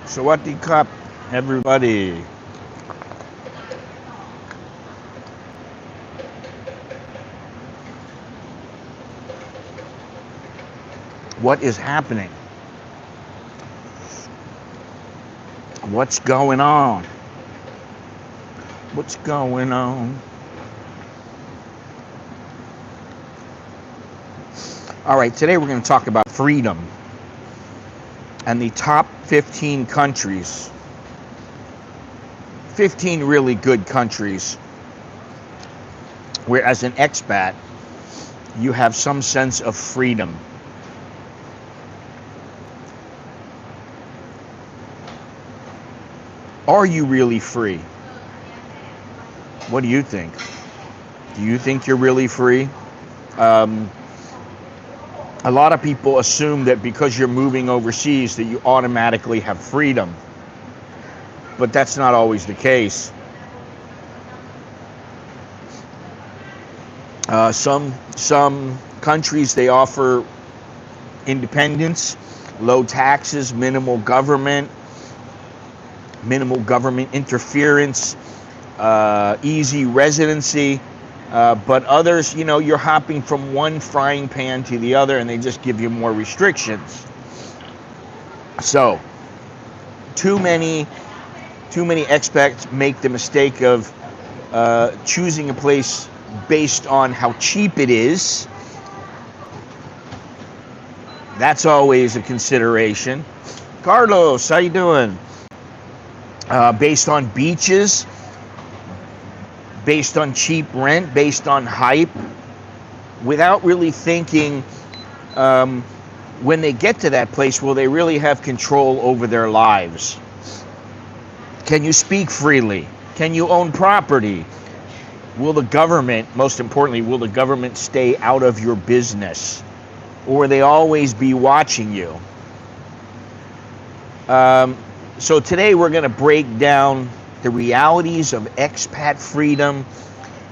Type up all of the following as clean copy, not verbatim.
Sawati Cup, everybody. What is happening? What's going on? What's going on? All right, today we're going to talk about freedom and the top 15 countries. 15 really good countries where, as an expat, you have some sense of freedom. Are you really free? What do you think? Do you think you're really free? A lot of people assume that because you're moving overseas that you automatically have freedom. But that's not always the case. Some countries, they offer independence, low taxes, minimal government interference, easy residency. But others, you're hopping from one frying pan to the other, and they just give you more restrictions. So, too many expats make the mistake of choosing a place based on how cheap it is. That's always a consideration. Carlos, how you doing? Based on beaches, based on cheap rent, based on hype, without really thinking when they get to that place, will they really have control over their lives? Can you speak freely? Can you own property? Will the government, most importantly, will the government stay out of your business? Or will they always be watching you? So today we're going to break down the realities of expat freedom,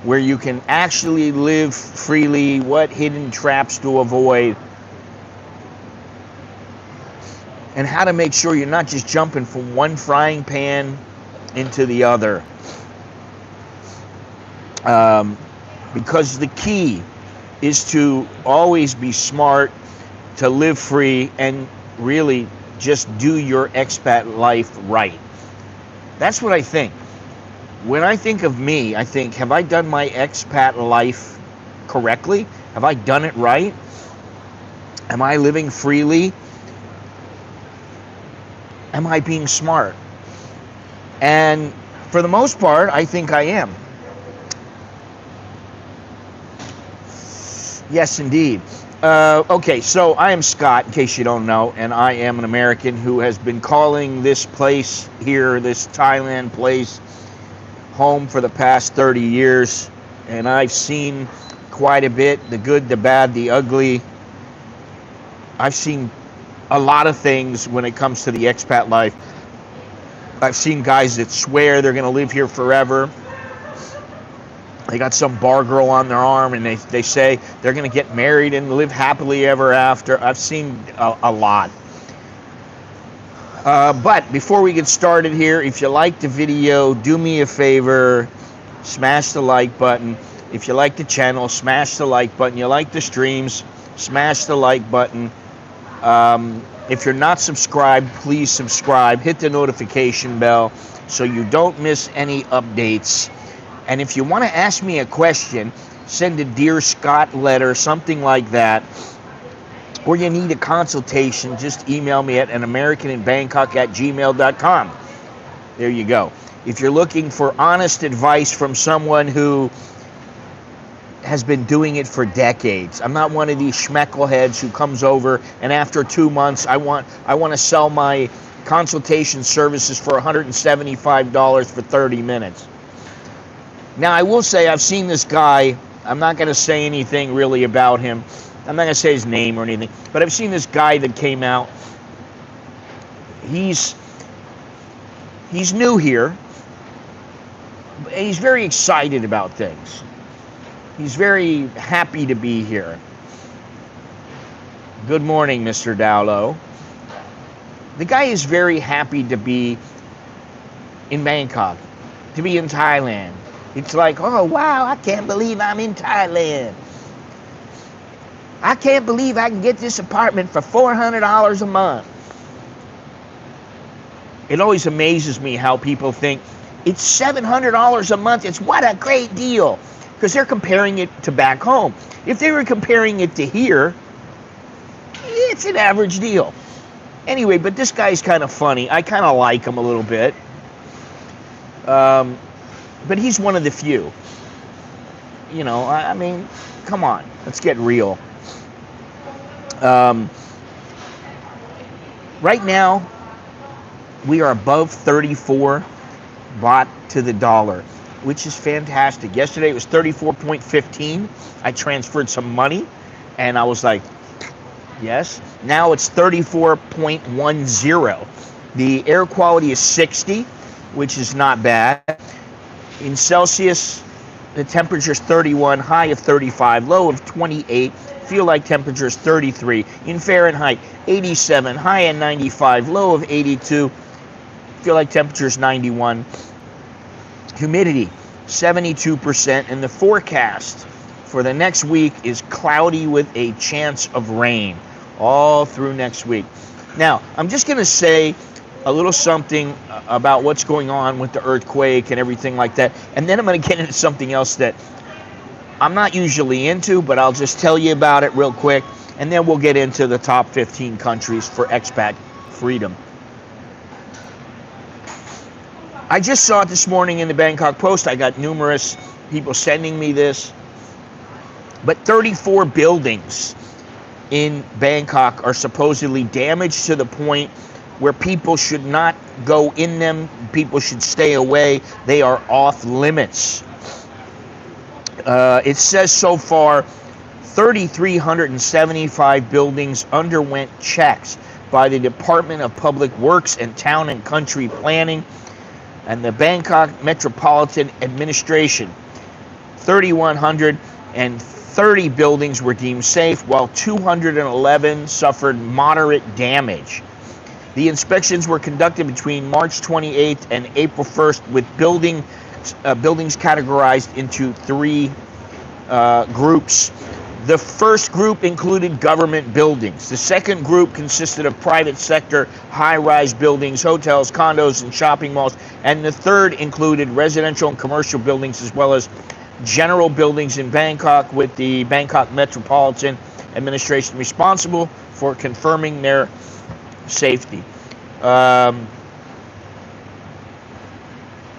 where you can actually live freely, what hidden traps to avoid, and how to make sure you're not just jumping from one frying pan into the other. Because the key is to always be smart, to live free, and really just do your expat life right. That's what I think. When I think of me, I think, have I done my expat life correctly? Have I done it right? Am I living freely? Am I being smart? And for the most part, I think I am. Yes, indeed. Okay, so I am Scott, in case you don't know, and I am an American who has been calling this place here, this Thailand place, home for the past 30 years. And I've seen quite a bit, the good, the bad, the ugly. I've seen a lot of things when it comes to the expat life. I've seen guys that swear they're going to live here forever. They got some bar girl on their arm, and they say they're going to get married and live happily ever after. I've seen a lot. But before we get started here, if you like the video, do me a favor, smash the like button. If you like the channel, smash the like button. You like the streams, smash the like button. If you're not subscribed, please subscribe. Hit the notification bell so you don't miss any updates. And if you want to ask me a question, send a Dear Scott letter, something like that. Or you need a consultation, just email me at anamericaninbangkok@gmail.com. There you go. If you're looking for honest advice from someone who has been doing it for decades, I'm not one of these schmeckleheads who comes over and after 2 months, I want to sell my consultation services for $175 for 30 minutes. Now, I will say I've seen this guy. I'm not going to say anything really about him. I'm not going to say his name or anything. But I've seen this guy that came out. He's new here. He's very excited about things. He's very happy to be here. Good morning, Mr. Dowlo. The guy is very happy to be in Bangkok, to be in Thailand. It's like, oh, wow, I can't believe I'm in Thailand. I can't believe I can get this apartment for $400 a month. It always amazes me how people think it's $700 a month. It's what a great deal. Because they're comparing it to back home. If they were comparing it to here, it's an average deal. Anyway, but this guy's kind of funny. I kind of like him a little bit. But he's one of the few. You know, I mean, come on. Let's get real. Right now, we are above 34 baht to the dollar, which is fantastic. Yesterday it was 34.15. I transferred some money, and I was like, yes. Now it's 34.10. The air quality is 60, which is not bad. In Celsius, the temperature is 31, high of 35, low of 28. Feel like temperature is 33. In Fahrenheit, 87, high of 95, low of 82. Feel like temperature is 91. Humidity, 72%. And the forecast for the next week is cloudy with a chance of rain all through next week. Now, I'm just going to say a little something about what's going on with the earthquake and everything like that. And then I'm going to get into something else that I'm not usually into, but I'll just tell you about it real quick. And then we'll get into the top 15 countries for expat freedom. I just saw it this morning in the Bangkok Post. I got numerous people sending me this. But 34 buildings in Bangkok are supposedly damaged to the point where people should not go in them. People should stay away. They are off limits. It says so far 3,375 buildings underwent checks by the Department of Public Works and Town and Country Planning and the Bangkok Metropolitan Administration. 3,130 buildings were deemed safe, while 211 suffered moderate damage. The inspections were conducted between March 28th and April 1st, with buildings categorized into three groups. The first group included government buildings. The second group consisted of private sector, high-rise buildings, hotels, condos, and shopping malls. And the third included residential and commercial buildings, as well as general buildings in Bangkok, with the Bangkok Metropolitan Administration responsible for confirming their safety. Oh,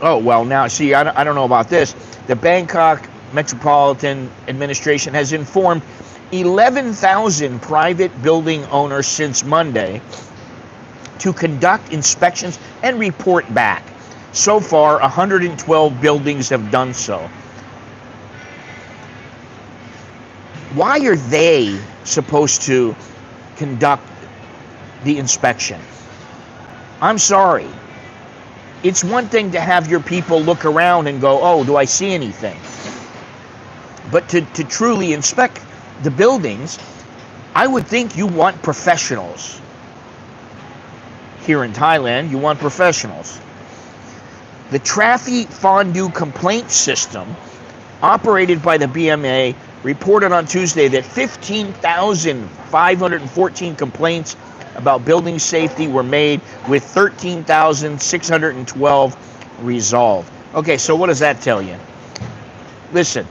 well, now, see, I don't know about this. The Bangkok Metropolitan Administration has informed 11,000 private building owners since Monday to conduct inspections and report back. So far, 112 buildings have done so. Why are they supposed to conduct the inspection? I'm sorry. It's one thing to have your people look around and go, oh, do I see anything? But to truly inspect the buildings, I would think you want professionals. Here in Thailand, you want professionals. The Traffic Fondue complaint system, operated by the BMA, reported on Tuesday that 15,514 complaints about building safety were made, with 13,612 resolved. Okay, so what does that tell you? Listen,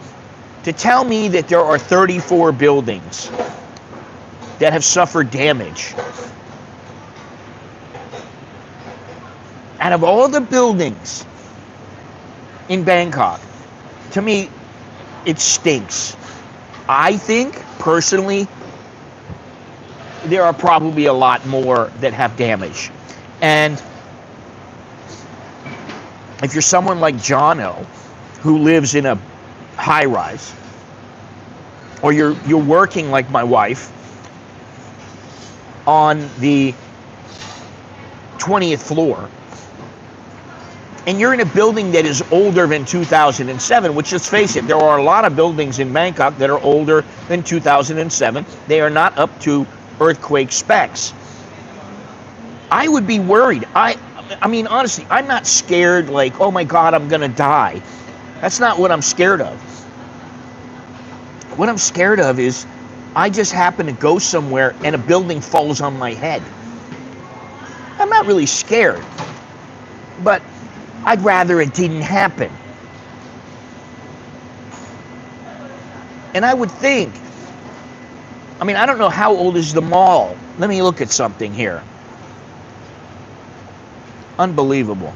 to tell me that there are 34 buildings that have suffered damage, out of all the buildings in Bangkok, to me, it stinks. I think, personally, there are probably a lot more that have damage. And if you're someone like Jono, who lives in a high-rise, or you're working like my wife on the 20th floor, and you're in a building that is older than 2007, which, let's face it, there are a lot of buildings in Bangkok that are older than 2007. They are not up to earthquake specs. I would be worried. I mean, honestly, I'm not scared like, oh my God, I'm going to die. That's not what I'm scared of. What I'm scared of is I just happen to go somewhere and a building falls on my head. I'm not really scared, but I'd rather it didn't happen. And I would think, I mean, I don't know how old is the mall. Let me look at something here. Unbelievable.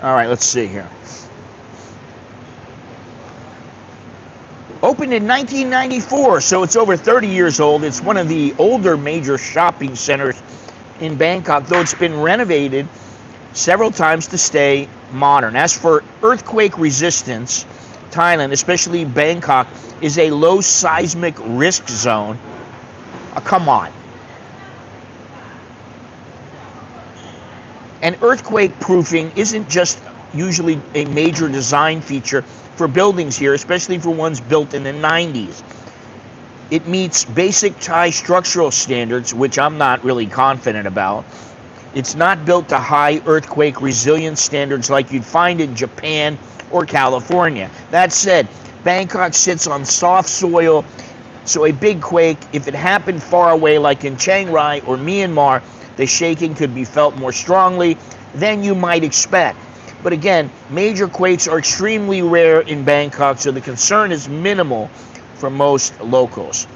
All right, let's see here. Opened in 1994, so it's over 30 years old. It's one of the older major shopping centers in Bangkok, though it's been renovated several times to stay modern. As for earthquake resistance, Thailand, especially Bangkok, is a low seismic risk zone. Come on. And earthquake proofing isn't just usually a major design feature for buildings here, especially for ones built in the 90s. It meets basic Thai structural standards, which I'm not really confident about. It's not built to high earthquake resilience standards like you'd find in Japan or California. That said, Bangkok sits on soft soil, so a big quake, if it happened far away like in Chiang Rai or Myanmar, the shaking could be felt more strongly than you might expect. But again, major quakes are extremely rare in Bangkok, so the concern is minimal for most locals.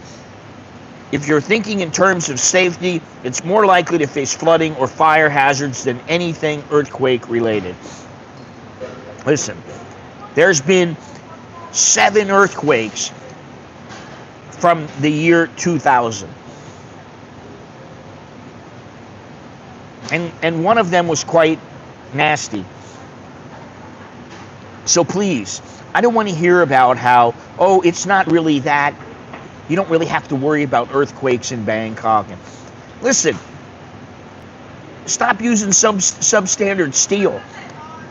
If you're thinking in terms of safety, it's more likely to face flooding or fire hazards than anything earthquake related. Listen, there's been 7 earthquakes from the year 2000. And one of them was quite nasty. So please, I don't want to hear about how, oh, it's not really that. You don't really have to worry about earthquakes in Bangkok. And listen, stop using substandard steel.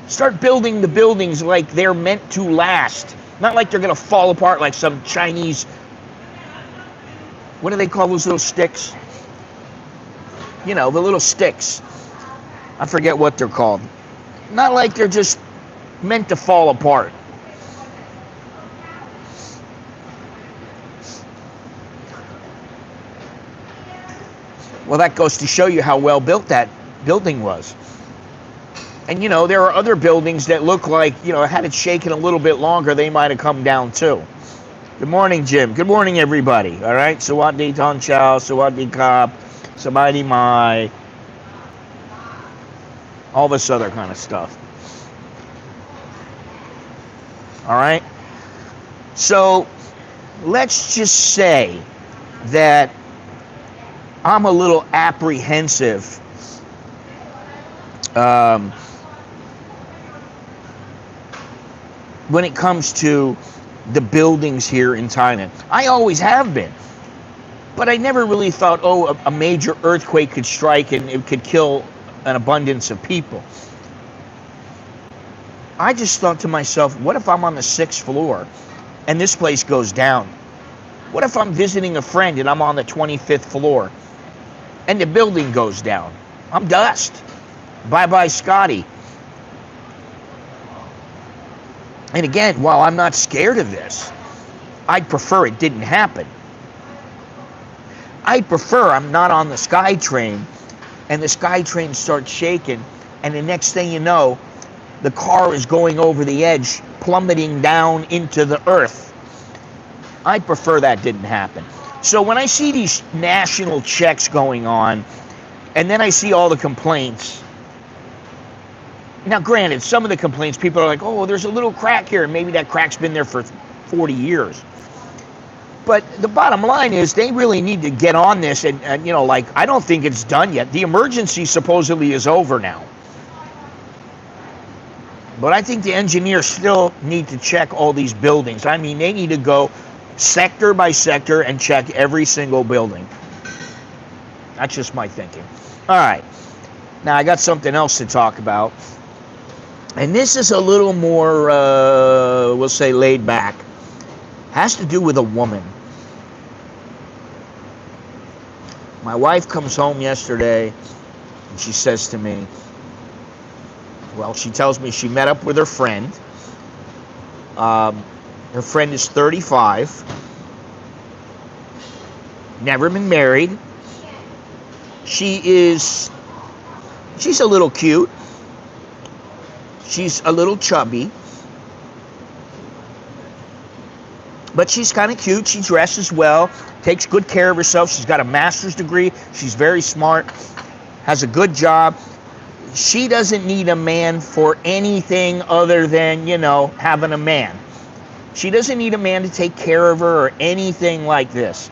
Start building the buildings like they're meant to last. Not like they're going to fall apart like some Chinese, what do they call those little sticks? You know, the little sticks. I forget what they're called. Not like they're just meant to fall apart. Well, that goes to show you how well built that building was. And, you know, there are other buildings that look like, you know, had it shaken a little bit longer, they might have come down too. Good morning, Jim. Good morning, everybody. All right? Sawadee Ton Chow, Sawadee Kap, Samadhi Mai, all this other kind of stuff. All right? So let's just say that I'm a little apprehensive when it comes to the buildings here in Thailand. I always have been. But I never really thought, oh, a major earthquake could strike and it could kill an abundance of people. I just thought to myself, what if I'm on the 6th floor and this place goes down? What if I'm visiting a friend and I'm on the 25th floor and the building goes down? I'm dust. Bye-bye, Scotty. And again, while I'm not scared of this, I'd prefer it didn't happen. I'd prefer I'm not on the SkyTrain and the SkyTrain starts shaking and the next thing you know, the car is going over the edge, plummeting down into the earth. I'd prefer that didn't happen. So when I see these national checks going on, and then I see all the complaints, now granted, some of the complaints, people are like, oh, there's a little crack here, and maybe that crack's been there for 40 years. But the bottom line is they really need to get on this, and you know, like, I don't think it's done yet. The emergency supposedly is over now. But I think the engineers still need to check all these buildings. I mean, they need to go sector by sector and check every single building. That's just my thinking. All right. Now, I got something else to talk about. And this is a little more, we'll say, laid back. Has to do with a woman. My wife comes home yesterday, and she says to me, well, she tells me she met up with her friend. Her friend is 35, never been married. She's a little cute. She's a little chubby. But she's kind of cute. She dresses well, takes good care of herself. She's got a master's degree. She's very smart, has a good job. She doesn't need a man for anything other than, having a man. She doesn't need a man to take care of her or anything like this.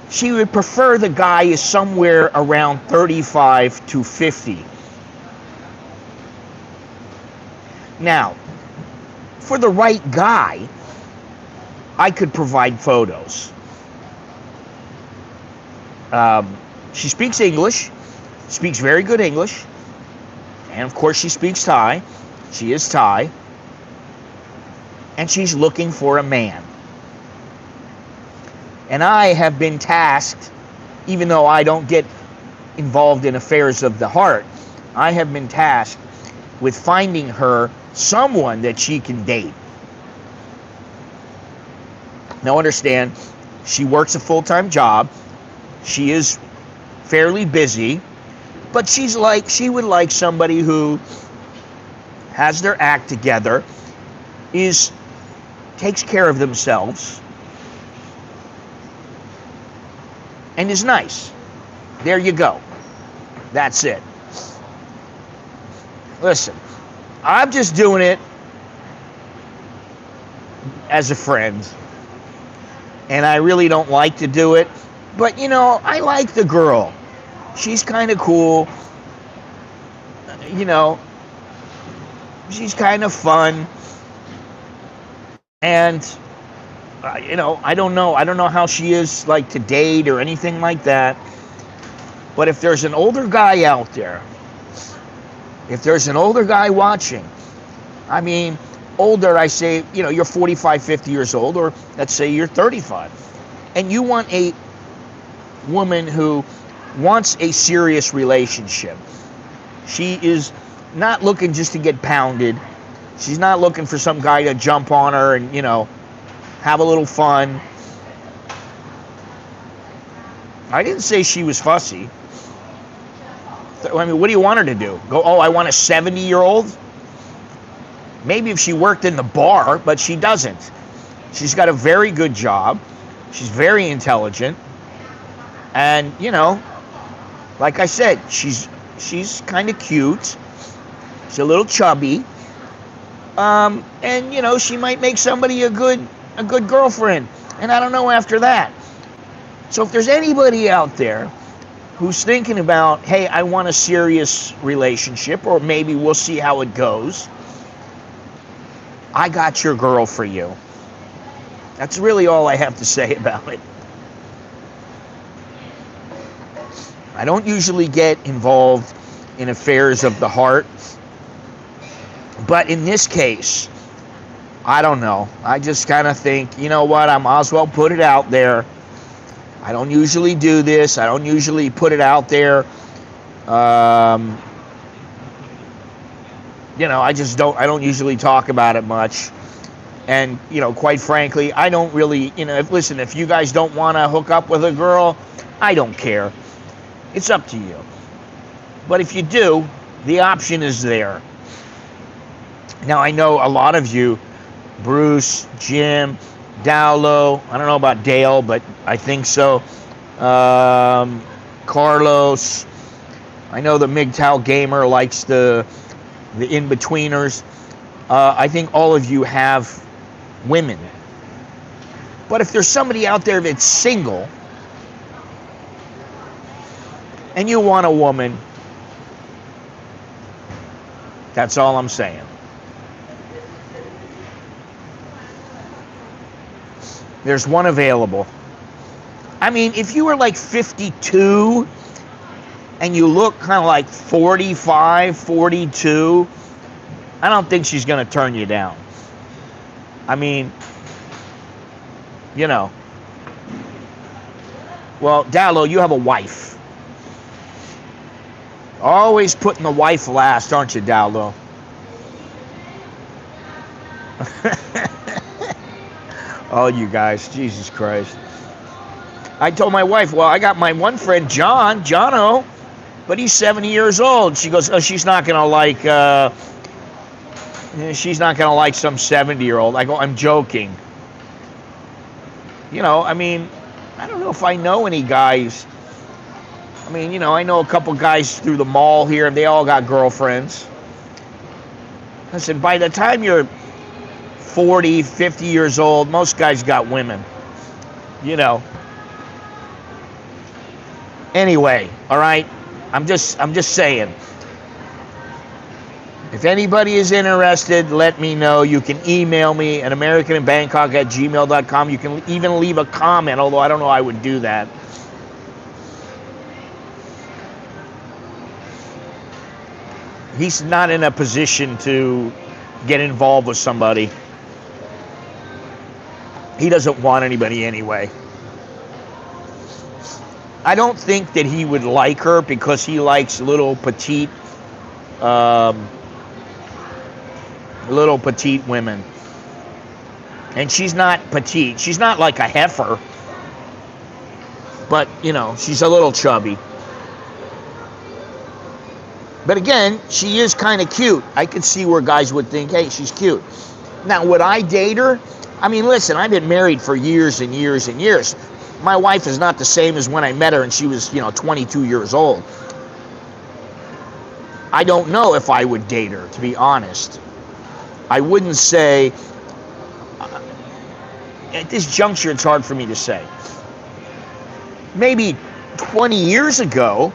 She would prefer the guy is somewhere around 35 to 50. Now, for the right guy, I could provide photos. She speaks English, speaks very good English, and of course she speaks Thai. She is Thai. And she's looking for a man. And I have been tasked, even though I don't get involved in affairs of the heart, I have been tasked with finding her someone that she can date. Now understand, she works a full-time job. She is fairly busy, but she would like somebody who has their act together, takes care of themselves, and is nice. There you go. That's it. Listen, I'm just doing it as a friend, and I really don't like to do it, but I like the girl. She's kind of cool. She's kind of fun. And, I don't know how she is like to date or anything like that. But if there's an older guy out there, if there's an older guy watching, older, I say, you're 45, 50 years old, or let's say you're 35, and you want a woman who wants a serious relationship. She is not looking just to get pounded. She's not looking for some guy to jump on her and, have a little fun. I didn't say she was fussy. What do you want her to do? Go, I want a 70-year-old? Maybe if she worked in the bar, but she doesn't. She's got a very good job. She's very intelligent. And, like I said, she's kind of cute. She's a little chubby. And she might make somebody a good girlfriend, and I don't know after that. So if there's anybody out there who's thinking about, hey, I want a serious relationship, or maybe we'll see how it goes, I got your girl for you. That's really all I have to say about it. I don't usually get involved in affairs of the heart. But in this case, I don't know. I just kind of think, you know what, I might as well put it out there. I don't usually do this. I don't usually put it out there. I don't usually talk about it much. And, quite frankly, I don't really, if you guys don't want to hook up with a girl, I don't care. It's up to you. But if you do, the option is there. Now, I know a lot of you, Bruce, Jim, Dowlo, I don't know about Dale, but I think so, Carlos, I know the MGTOW Gamer likes the in-betweeners. I think all of you have women. But if there's somebody out there that's single, and you want a woman, that's all I'm saying. There's one available. If you were like 52 and you look kind of like 45, 42, I don't think she's going to turn you down. I mean, you know. Well, Dowlo, you have a wife. Always putting the wife last, aren't you, Dowlo? Oh, you guys, Jesus Christ. I told my wife, well, I got my one friend, Jono, but he's 70 years old. She goes, oh, she's not going to like some 70-year-old. I go, I'm joking. You know, I mean, I don't know if I know any guys. I mean, you know, I know a couple guys through the mall here, and they all got girlfriends. Listen, by the time you're 40, 50 years old, most guys got women. You know. Anyway, all right? I'm just saying. If anybody is interested, let me know. You can email me at americaninbangkok@gmail.com. You can even leave a comment, although I don't know I would do that. He's not in a position to get involved with somebody. He doesn't want anybody anyway. I don't think that he would like her because he likes little petite women. And she's not petite. She's not like a heifer. But, you know, she's a little chubby. But again, she is kind of cute. I could see where guys would think, hey, she's cute. Now, would I date her? I mean, listen, I've been married for years and years and years. My wife is not the same as when I met her and she was, 22 years old. I don't know if I would date her, to be honest. I wouldn't say, at this juncture, it's hard for me to say. Maybe 20 years ago,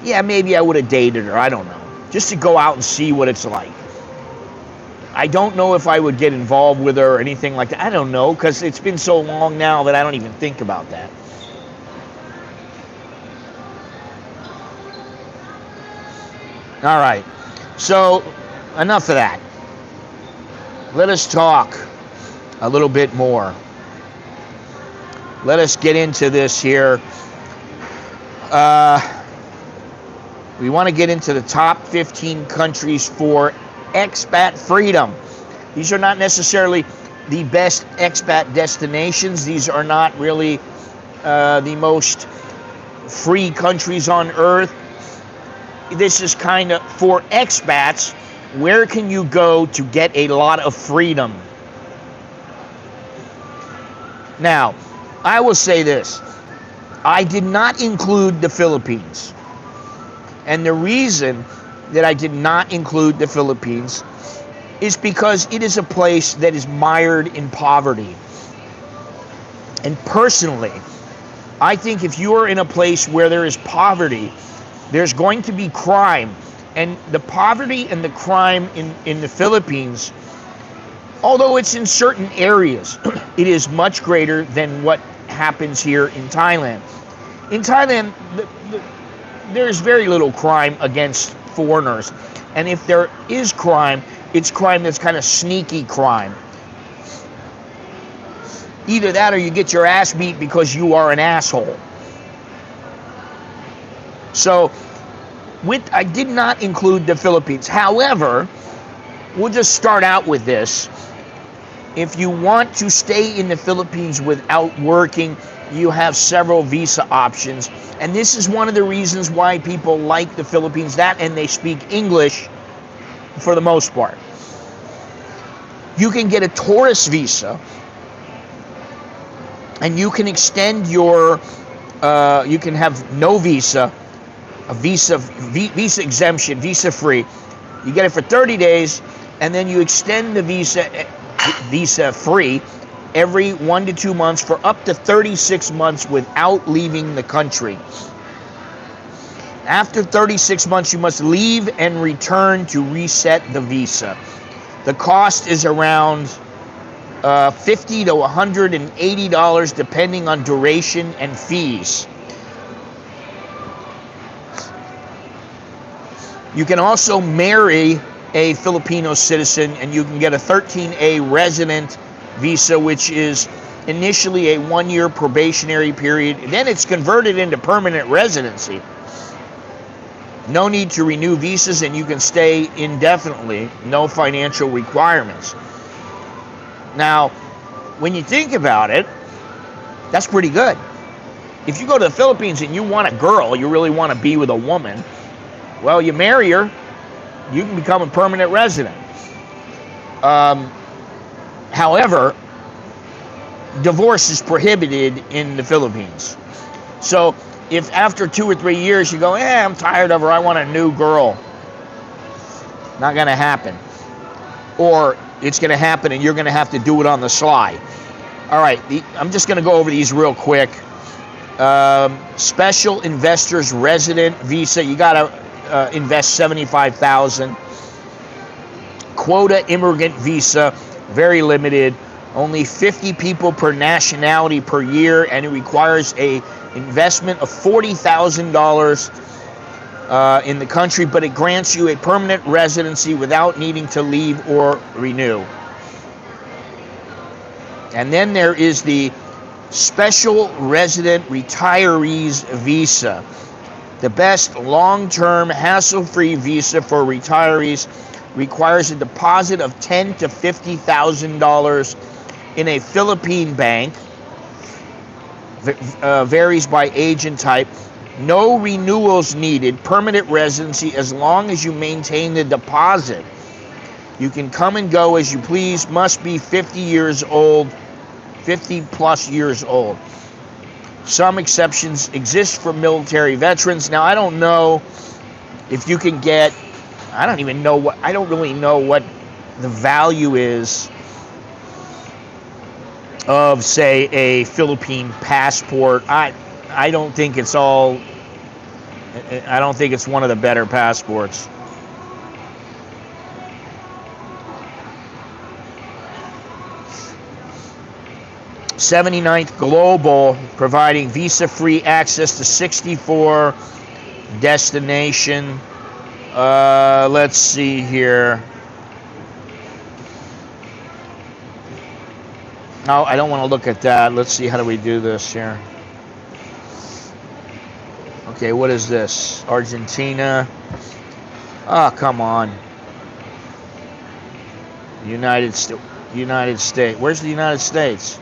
yeah, maybe I would have dated her, I don't know. Just to go out and see what it's like. I don't know if I would get involved with her or anything like that. I don't know, because it's been so long now that I don't even think about that. All right, so enough of that. Let us talk a little bit more. Let us get into this here. We want to get into the top 15 countries for expat freedom. These are not necessarily the best expat destinations. These are not really the most free countries on earth. This is kind of for expats. Where can you go to get a lot of freedom? Now, I will say this. I did not include the Philippines. And the reason that I did not include the Philippines is because it is a place that is mired in poverty. And personally, I think if you are in a place where there is poverty, there's going to be crime. And the poverty and the crime in the Philippines, although it's in certain areas, it is much greater than what happens here in Thailand. In Thailand, there's very little crime against foreigners. And if there is crime, it's crime that's kind of sneaky crime. Either that or you get your ass beat because you are an asshole. So, I did not include the Philippines. However, we'll just start out with this. If you want to stay in the Philippines without working, you have several visa options. And this is one of the reasons why people like the Philippines, and they speak English for the most part. You can get a tourist visa, and you can extend your, you can have no visa, a visa exemption, visa free. You get it for 30 days, and then you extend the visa free every 1 to 2 months for up to 36 months without leaving the country. After 36 months, you must leave and return to reset the visa. The cost is around $50 to $180 depending on duration and fees. You can also marry a Filipino citizen, and you can get a 13A resident visa, which is initially a 1-year probationary period. Then it's converted into permanent residency. No need to renew visas, and you can stay indefinitely. No financial requirements. Now, when you think about it, that's pretty good. If you go to the Philippines and you want a girl, you really want to be with a woman, well, you marry her, you can become a permanent resident. However, divorce is prohibited in the Philippines. So if after 2 or 3 years you go, I'm tired of her, I want a new girl, not going to happen. Or it's going to happen and you're going to have to do it on the sly. All right, I'm just going to go over these real quick. Special investors resident visa, you got to invest $75,000. Quota immigrant visa, very limited. Only 50 people per nationality per year, and it requires a investment of $40,000 in the country, but it grants you a permanent residency without needing to leave or renew. And then there is the Special Resident Retirees Visa, the best long-term hassle-free visa for retirees. Requires a deposit of $10,000 to $50,000 in a Philippine bank. Varies by age and type. No renewals needed. Permanent residency as long as you maintain the deposit. You can come and go as you please. Must be 50 years old, 50 plus years old. Some exceptions exist for military veterans. Now, I don't know if you can get, I don't really know what the value is of, say, a Philippine passport. I don't think it's one of the better passports. '79th Global, providing visa-free access to 64 destination. Let's see here. No, I don't want to look at that. Let's see, how do we do this here? Okay, what is this? Argentina. Oh, come on. United States. Where's the United States?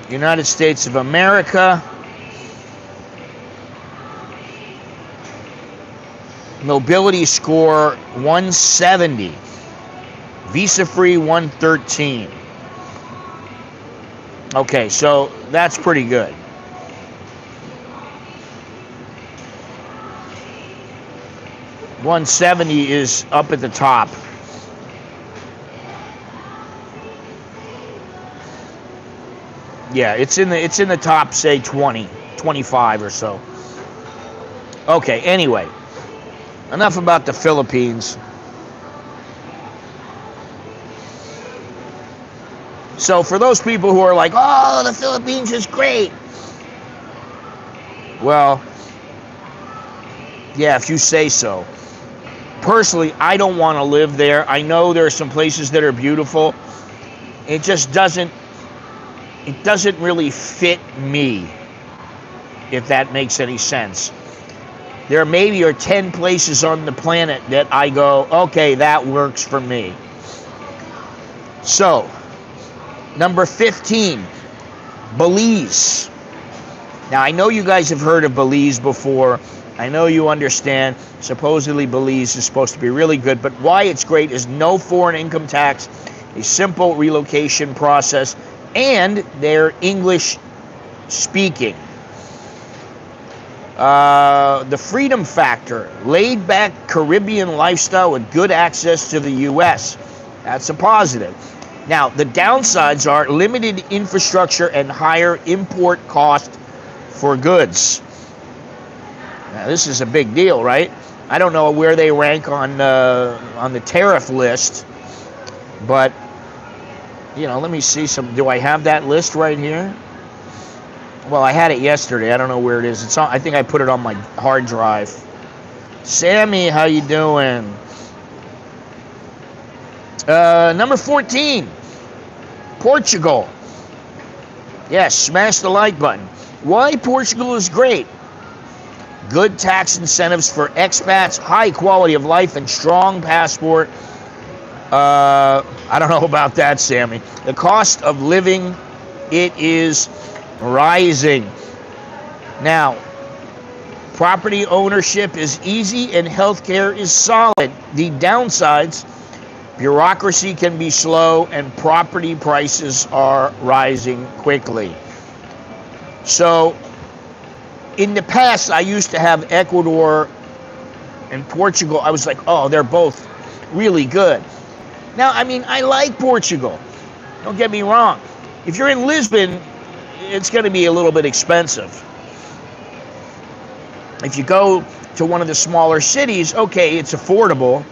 United States of America. Mobility score 170. Visa free 113. Okay, so that's pretty good. $170 is up at the top. Yeah, it's in the top, say 20, 25 or so. Okay, anyway, enough about the Philippines. So for those people who are like, oh, the Philippines is great. Well, yeah, if you say so. Personally, I don't want to live there. I know there are some places that are beautiful. It just doesn't really fit me, if that makes any sense. There maybe are 10 places on the planet that I go, okay, that works for me. So, number 15, Belize. Now, I know you guys have heard of Belize before. I know you understand. Supposedly, Belize is supposed to be really good, but why it's great is no foreign income tax, a simple relocation process, and they're English speaking. The freedom factor, laid back Caribbean lifestyle with good access to the U.S. That's a positive. Now, the downsides are limited infrastructure and higher import cost for goods. Now, this is a big deal, right? I don't know where they rank on the tariff list, but let me see some. Do I have that list right here? Well, I had it yesterday. I don't know where it is. It's on. I think I put it on my hard drive. Sammy, how you doing? Number 14, Portugal. Yes, smash the like button. Why Portugal is great. Good tax incentives for expats, high quality of life, and strong passport. I don't know about that, Sammy. The cost of living, it is rising. Now, property ownership is easy and healthcare is solid. The downsides, bureaucracy can be slow and property prices are rising quickly. So, in the past, I used to have Ecuador and Portugal. I was like, oh, they're both really good. Now, I mean, I like Portugal. Don't get me wrong. If you're in Lisbon, it's going to be a little bit expensive. If you go to one of the smaller cities, okay, it's affordable.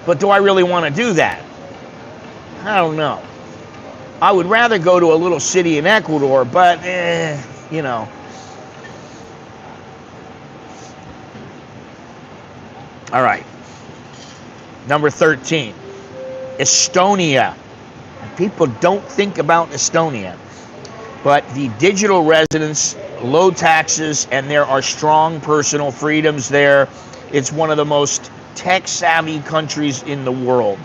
But do I really want to do that? I don't know. I would rather go to a little city in Ecuador, but, All right. Number 13, Estonia. People don't think about Estonia, but the digital residence, low taxes, and there are strong personal freedoms there. It's one of the most tech-savvy countries in the world.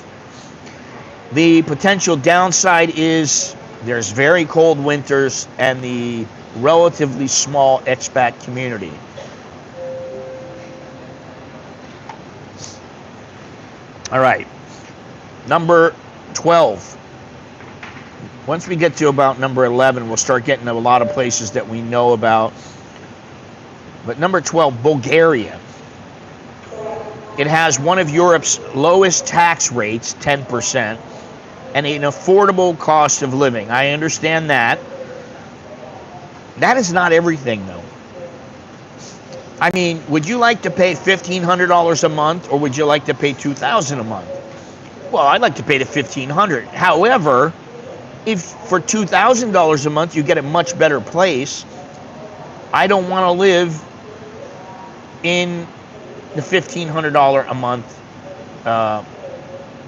The potential downside is there's very cold winters and the relatively small expat community. All right, number 12. Once we get to about number 11, we'll start getting to a lot of places that we know about. But number 12, Bulgaria. It has one of Europe's lowest tax rates, 10%, and an affordable cost of living. I understand that. That is not everything, though. I mean, would you like to pay $1,500 a month, or would you like to pay $2,000 a month? Well, I'd like to pay the $1,500. However, if for $2,000 a month you get a much better place, I don't want to live in the $1,500 a month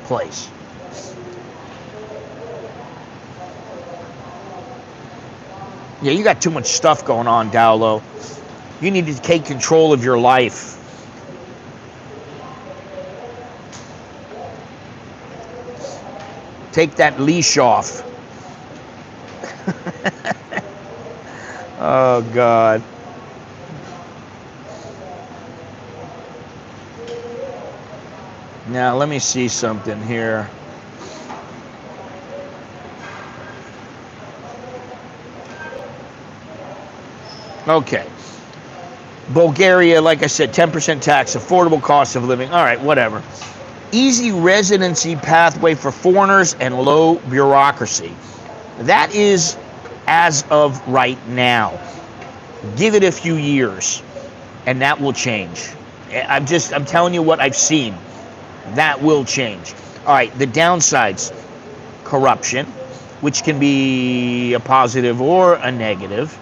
place. Yeah, you got too much stuff going on, Dowlo. You need to take control of your life. Take that leash off. Oh, God. Now, let me see something here. Okay. Bulgaria, like I said, 10% tax, affordable cost of living. All right, whatever. Easy residency pathway for foreigners and low bureaucracy. That is as of right now. Give it a few years, and that will change. I'm telling you what I've seen. That will change. All right, the downsides, corruption, which can be a positive or a negative.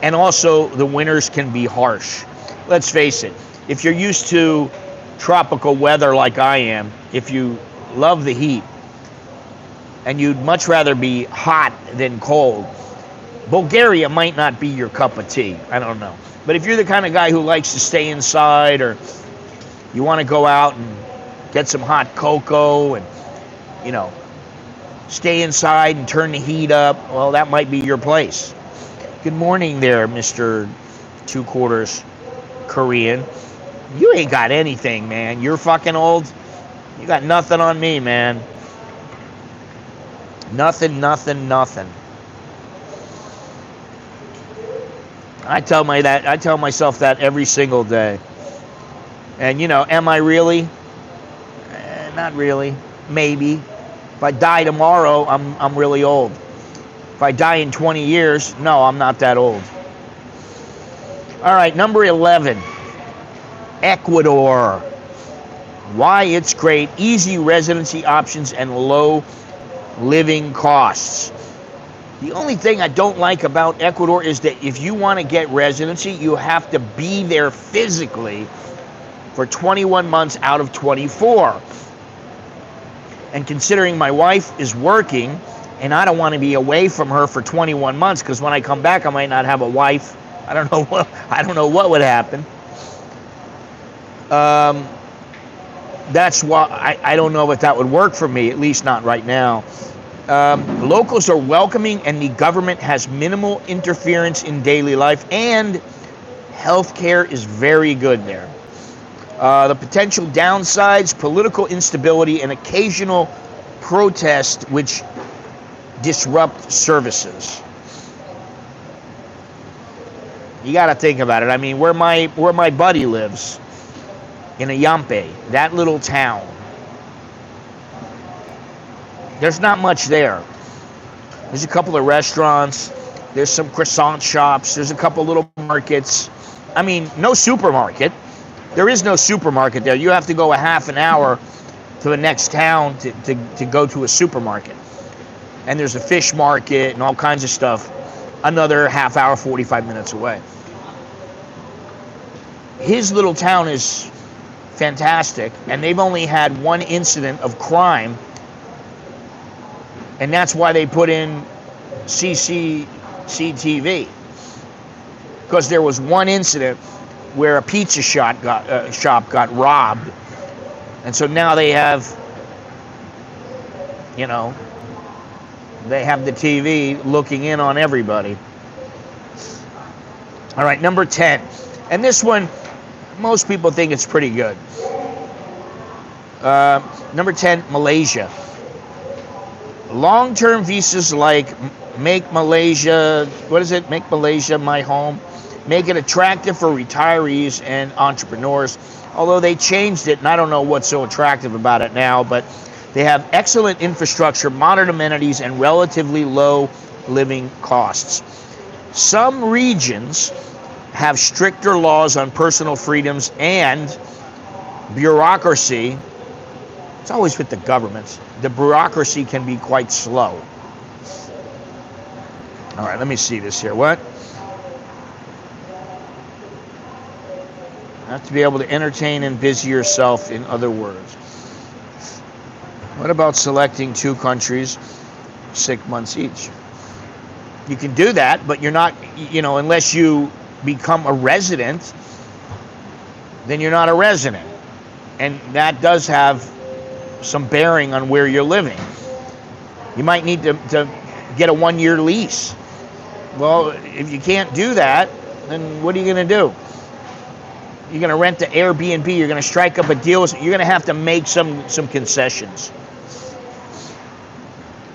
And also, the winters can be harsh. Let's face it, if you're used to tropical weather like I am, if you love the heat, and you'd much rather be hot than cold, Bulgaria might not be your cup of tea. I don't know. But if you're the kind of guy who likes to stay inside, or you want to go out and get some hot cocoa and, stay inside and turn the heat up, well, that might be your place. Good morning there, Mr. 2/4 Korean. You ain't got anything, man. You're fucking old. You got nothing on me, man. Nothing. I tell myself that every single day. And am I really? Not really. Maybe. If I die tomorrow, I'm really old. If I die in 20 years, no, I'm not that old. All right, number 11, Ecuador. Why it's great, easy residency options and low living costs. The only thing I don't like about Ecuador is that if you want to get residency, you have to be there physically for 21 months out of 24. And considering my wife is working, and I don't want to be away from her for 21 months, because when I come back, I might not have a wife. I don't know what would happen. That's why I don't know if that would work for me, at least not right now. Locals are welcoming, and the government has minimal interference in daily life, and healthcare is very good there. The potential downsides: political instability and occasional protest which disrupt services. You got to think about it. I mean, where my buddy lives, in Ayampe, that little town, there's not much there. There's a couple of restaurants, there's some croissant shops, there's a couple little markets. I mean, no supermarket. There is no supermarket there. You have to go a half an hour to the next town to go to a supermarket. And there's a fish market and all kinds of stuff another half hour, 45 minutes away. His little town is fantastic, and they've only had one incident of crime, and that's why they put in CCTV, because there was one incident where a pizza shop got robbed, and so now they have, they have the TV looking in on everybody. All right, number 10, and this one, most people think it's pretty good. Number 10, Malaysia. Long-term visas like Make Malaysia my home, make it attractive for retirees and entrepreneurs. Although they changed it, and I don't know what's so attractive about it now, but they have excellent infrastructure, modern amenities, and relatively low living costs. Some regions have stricter laws on personal freedoms, and bureaucracy. It's always with the governments. The bureaucracy can be quite slow. All right, let me see this here. What? You have to be able to entertain and busy yourself, in other words. What about selecting 2 countries, 6 months each? You can do that, but you're not, unless you become a resident, then you're not a resident. And that does have some bearing on where you're living. You might need to get a 1-year lease. Well, if you can't do that, then what are you going to do? You're going to rent the Airbnb, you're going to strike up a deal, you're going to have to make some concessions.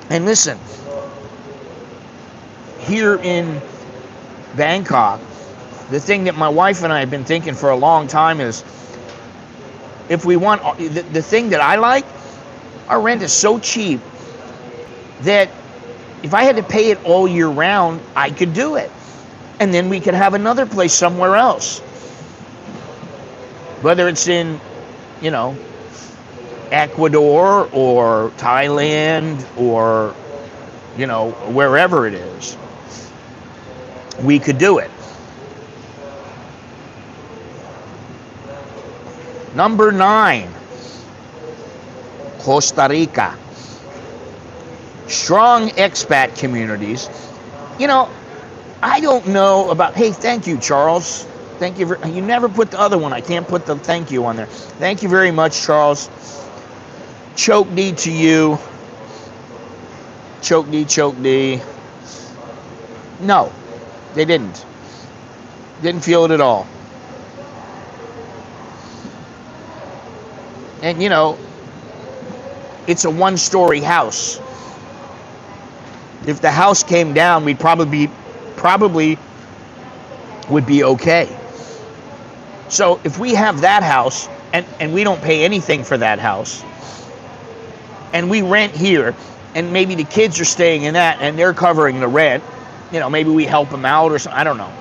And listen, here in Bangkok, the thing that my wife and I have been thinking for a long time is, if we want, the thing that I like, our rent is so cheap that if I had to pay it all year round, I could do it. And then we could have another place somewhere else. Whether it's in, Ecuador or Thailand or, wherever it is, we could do it. Number 9, Costa Rica. Strong expat communities. I don't know about, hey, thank you, Charles. Thank you. You never put the other one. I can't put the thank you on there. Thank you very much, Charles. Choke D to you. Choke D. No, they didn't. Didn't feel it at all. And it's a 1-story house. If the house came down, we'd probably would be okay. So if we have that house and we don't pay anything for that house, and we rent here, and maybe the kids are staying in that and they're covering the rent, maybe we help them out or something, I don't know.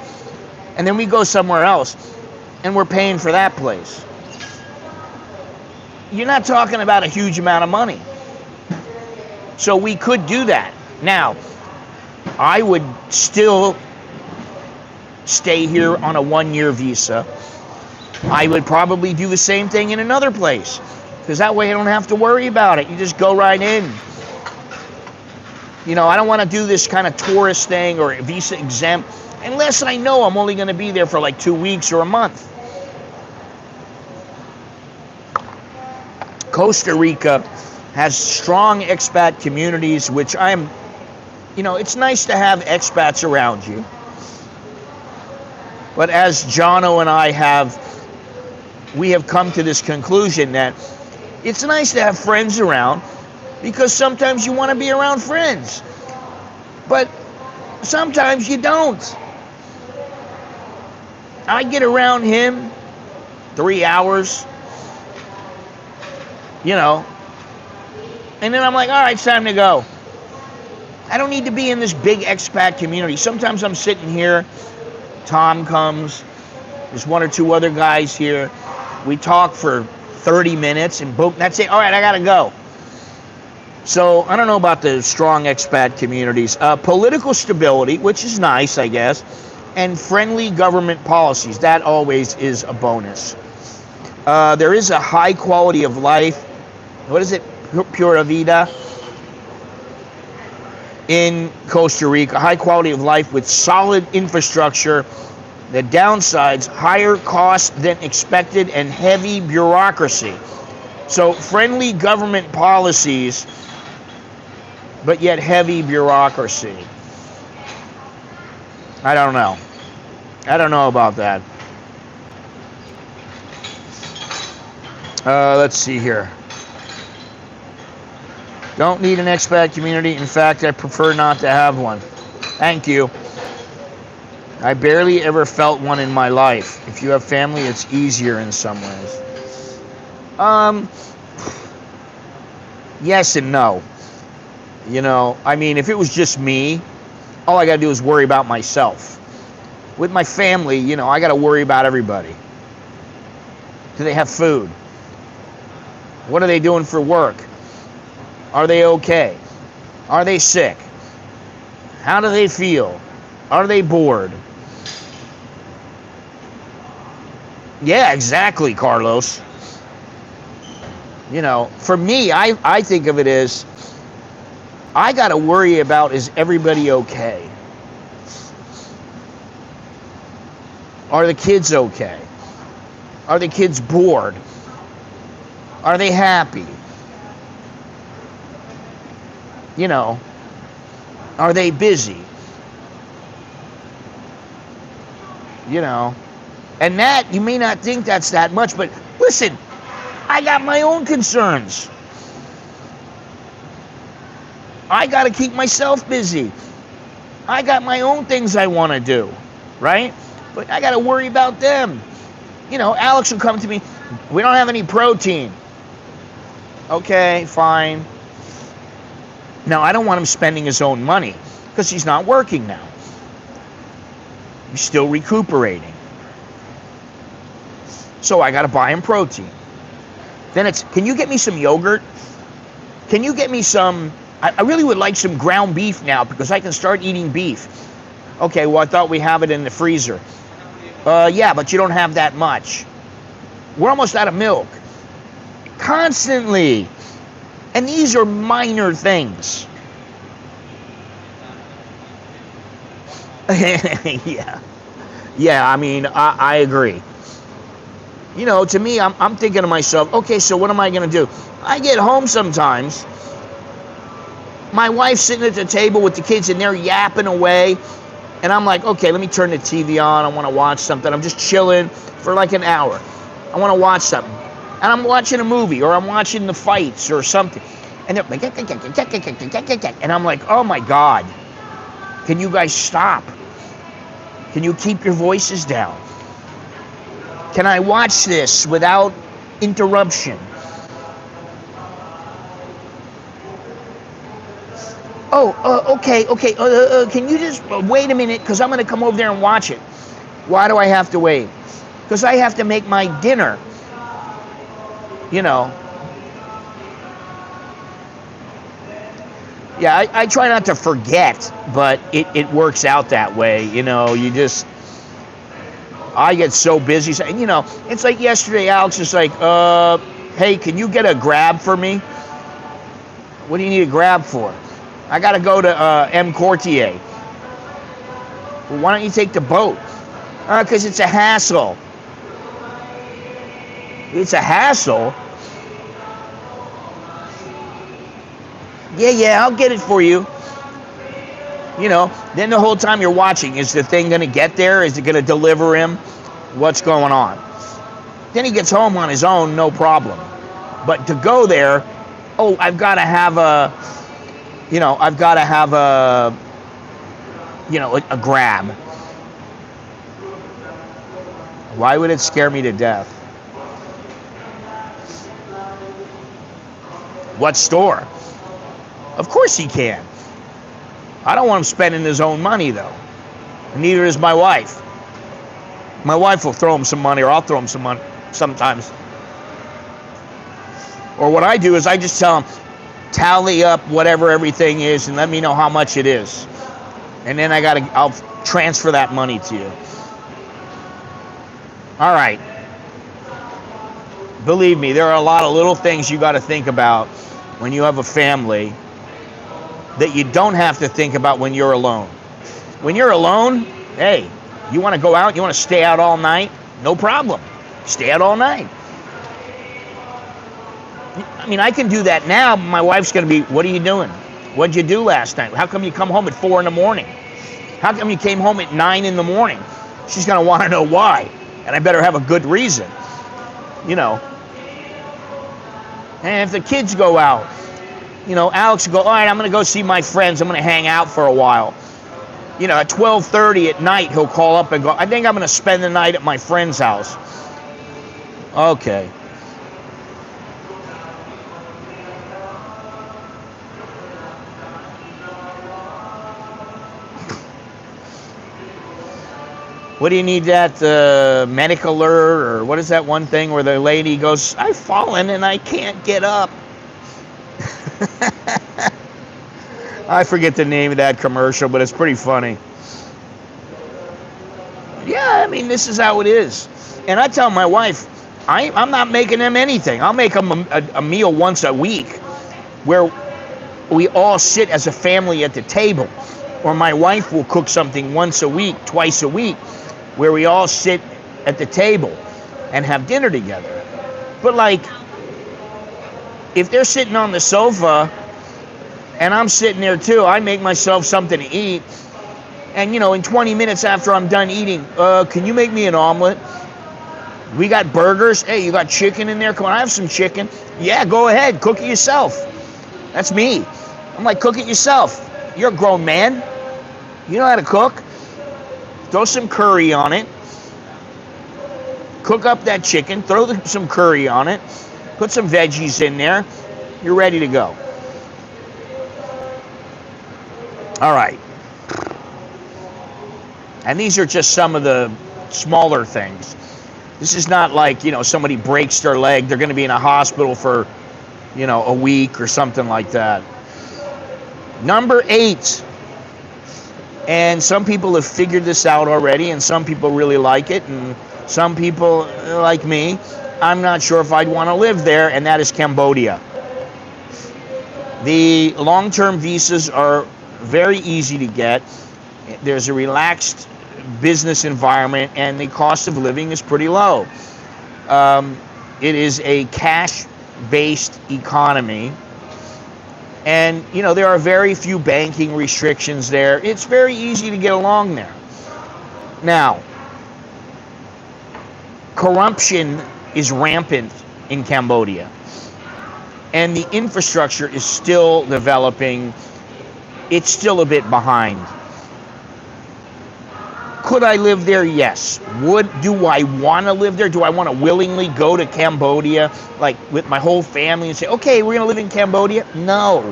And then we go somewhere else and we're paying for that place. You're not talking about a huge amount of money. So we could do that. Now, I would still stay here on a 1-year visa. I would probably do the same thing in another place, because that way I don't have to worry about it. You just go right in. You know, I don't want to do this kind of tourist thing or visa exempt unless I know I'm only going to be there for like 2 weeks or a month. Costa Rica has strong expat communities, which it's nice to have expats around you. But as Jono and we have come to this conclusion that it's nice to have friends around, because sometimes you want to be around friends, but sometimes you don't. I get around him 3 hours, and then I'm like, all right, it's time to go. I don't need to be in this big expat community. Sometimes I'm sitting here, Tom comes, there's 1 or 2 other guys here. We talk for 30 minutes and boom, that's it. All right, I gotta go. So I don't know about the strong expat communities. Political stability, which is nice, I guess, and friendly government policies. That always is a bonus. There is a high quality of life. What is it? Pura Vida in Costa Rica. High quality of life with solid infrastructure. The downsides, higher costs than expected and heavy bureaucracy. So friendly government policies, but yet heavy bureaucracy. I don't know. I don't know about that. Let's see here. Don't need an expat community. In fact, I prefer not to have one. Thank you. I barely ever felt one in my life. If you have family, it's easier in some ways. Yes and no. If it was just me, all I got to do is worry about myself. With my family, I got to worry about everybody. Do they have food? What are they doing for work? Are they okay? Are they sick? How do they feel? Are they bored? Yeah, exactly, Carlos. For me, I think of it as, I got to worry about, is everybody okay? Are the kids okay? Are the kids bored? Are they happy? Are they busy? And that, you may not think that's that much, but listen, I got my own concerns. I got to keep myself busy. I got my own things I want to do, right? But I got to worry about them. Alex will come to me, we don't have any protein. Okay, fine. Now, I don't want him spending his own money, because he's not working now. He's still recuperating. So I got to buy him protein. Then it's, can you get me some yogurt? Can you get me some, I really would like some ground beef now, because I can start eating beef. Okay, well, I thought we have it in the freezer. Yeah, but you don't have that much. We're almost out of milk. Constantly. And these are minor things. Yeah. Yeah, I agree. To me, I'm thinking to myself, okay, so what am I going to do? I get home sometimes. My wife's sitting at the table with the kids, and they're yapping away. And I'm like, okay, let me turn the TV on. I want to watch something. I'm just chilling for like an hour. I want to watch something. And I'm watching a movie, or I'm watching the fights or something. And they're like, and I'm like, oh my God. Can you guys stop? Can you keep your voices down? Can I watch this without interruption? Okay. Can you just wait a minute, because I'm going to come over there and watch it. Why do I have to wait? Because I have to make my dinner. Yeah, I try not to forget, but it works out that way. You know, I get so busy. And, you know, it's like yesterday, Alex is like, hey, can you get a grab for me? What do you need a grab for? I got to go to M. Courtier. Well, why don't you take the boat? Because it's a hassle. It's a hassle? Yeah, I'll get it for you. You know, then the whole time you're watching, is the thing going to get there? Is it going to deliver him? What's going on? Then he gets home on his own, no problem. But to go there, oh, I've got to have a grab. Why would it scare me to death? What store? Of course he can. I don't want him spending his own money, though. Neither is my wife. My wife will throw him some money, or I'll throw him some money sometimes. Or what I do is I just tell him, tally up whatever everything is and let me know how much it is. And then I'll transfer that money to you. All right. Believe me, there are a lot of little things you got to think about when you have a family that you don't have to think about when you're alone. When you're alone, hey, you want to go out, you want to stay out all night, no problem. Stay out all night. I mean, I can do that now. My wife's going to be, what are you doing? What'd you do last night? How come you come home at 4 in the morning? How come you came home at 9 in the morning? She's going to want to know why. And I better have a good reason. You know. And if the kids go out, you know, Alex will go, all right, I'm going to go see my friends. I'm going to hang out for a while. You know, at 12:30 at night, he'll call up and go, I think I'm going to spend the night at my friend's house. Okay. What do you need that medical alert, or what is that one thing where the lady goes, I've fallen and I can't get up. I forget the name of that commercial, but it's pretty funny. Yeah, I mean, this is how it is. And I tell my wife, I'm not making them anything. I'll make them a meal once a week where we all sit as a family at the table. Or my wife will cook something once a week, twice a week, where we all sit at the table and have dinner together. But like, if they're sitting on the sofa and I'm sitting there too, I make myself something to eat. And, you know, in 20 minutes after I'm done eating, can you make me an omelet? We got burgers. Hey, you got chicken in there? Come on, I have some chicken. Yeah, go ahead. Cook it yourself. That's me. I'm like, cook it yourself. You're a grown man. You know how to cook. Throw some curry on it. Cook up that chicken. Throw some curry on it. Put some veggies in there. You're ready to go. All right. And these are just some of the smaller things. This is not like, you know, somebody breaks their leg. They're going to be in a hospital for, you know, a week or something like that. Number 8. And some people have figured this out already, and some people really like it, and some people, like me, I'm not sure if I'd want to live there, and that is Cambodia. The long-term visas are very easy to get. There's a relaxed business environment, and the cost of living is pretty low. It is a cash-based economy. And, you know, there are very few banking restrictions there. It's very easy to get along there. Now, corruption is rampant in Cambodia. And the infrastructure is still developing. It's still a bit behind. Could I live there? Yes. Do I want to live there? Do I want to willingly go to Cambodia, like with my whole family, and say, okay, we're going to live in Cambodia? No.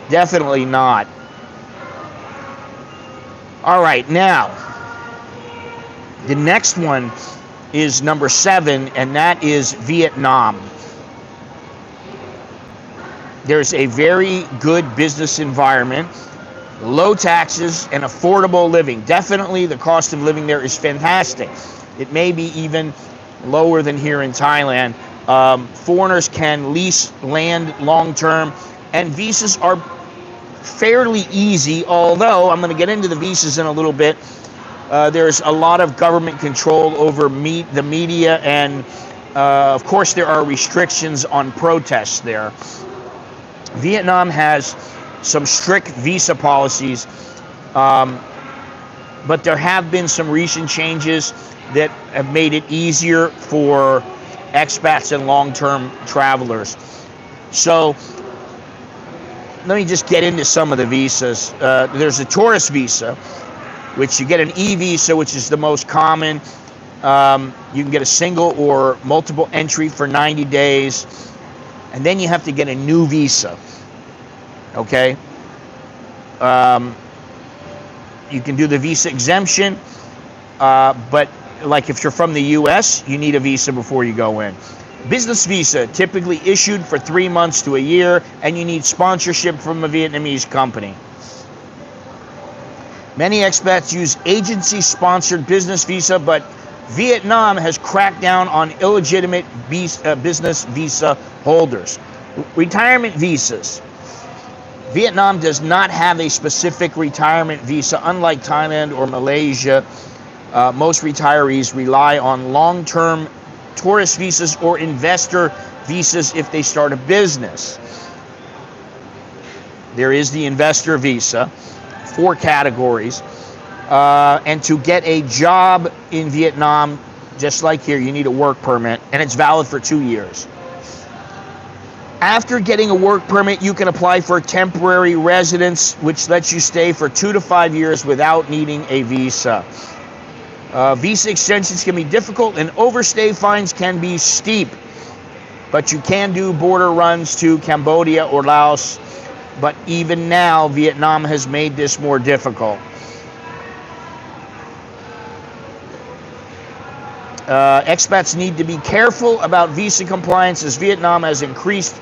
Definitely not. All right, now, the next one is number 7, and that is Vietnam. There's a very good business environment, low taxes, and affordable living. Definitely the cost of living there is fantastic. It may be even lower than here in Thailand. Foreigners can lease land long-term, and visas are fairly easy, although I'm going to get into the visas in a little bit. There's a lot of government control over the media, and of course there are restrictions on protests there. Vietnam has some strict visa policies, but there have been some recent changes that have made it easier for expats and long-term travelers. So let me just get into some of the visas. There's a tourist visa, which you get an e-visa, which is the most common. You can get a single or multiple entry for 90 days. And then you have to get a new visa. Okay? You can do the visa exemption, but like if you're from the US, you need a visa before you go in. Business visa, typically issued for 3 months to a year, and you need sponsorship from a Vietnamese company. Many expats use agency-sponsored business visa, but Vietnam has cracked down on illegitimate business visa holders. Retirement visas. Vietnam does not have a specific retirement visa, unlike Thailand or Malaysia. Most retirees rely on long-term tourist visas or investor visas if they start a business. There is the investor visa, 4 categories. And to get a job in Vietnam, just like here, you need a work permit, and it's valid for 2 years. After getting a work permit, you can apply for temporary residence, which lets you stay for 2 to 5 years without needing a visa. Visa extensions can be difficult, and overstay fines can be steep. But you can do border runs to Cambodia or Laos. But even now, Vietnam has made this more difficult. Expats need to be careful about visa compliance, as Vietnam has increased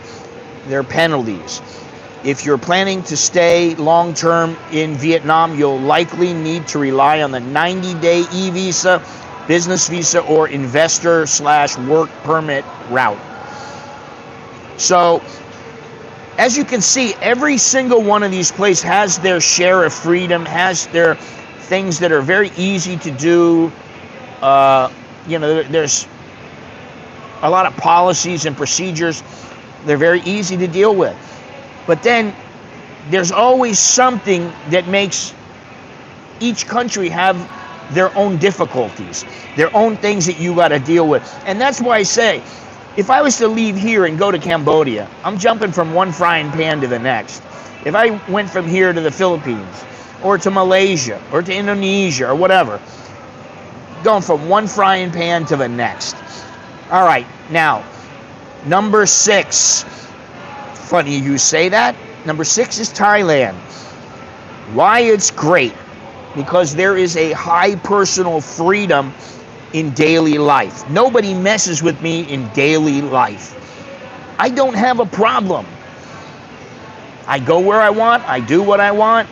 their penalties. If you're planning to stay long-term in Vietnam, you'll likely need to rely on the 90-day e-visa, business visa, or investor/work permit route. So, as you can see, every single one of these places has their share of freedom, has their things that are very easy to do. There's a lot of policies and procedures. They're very easy to deal with. But then there's always something that makes each country have their own difficulties, their own things that you got to deal with. And that's why I say, if I was to leave here and go to Cambodia, I'm jumping from one frying pan to the next. If I went from here to the Philippines, or to Malaysia, or to Indonesia, or whatever, going from one frying pan to the next. All right, now, number 6. Funny you say that. Number 6 is Thailand. Why it's great? Because there is a high personal freedom in daily life. Nobody messes with me in daily life. I don't have a problem. I go where I want. I do what I want.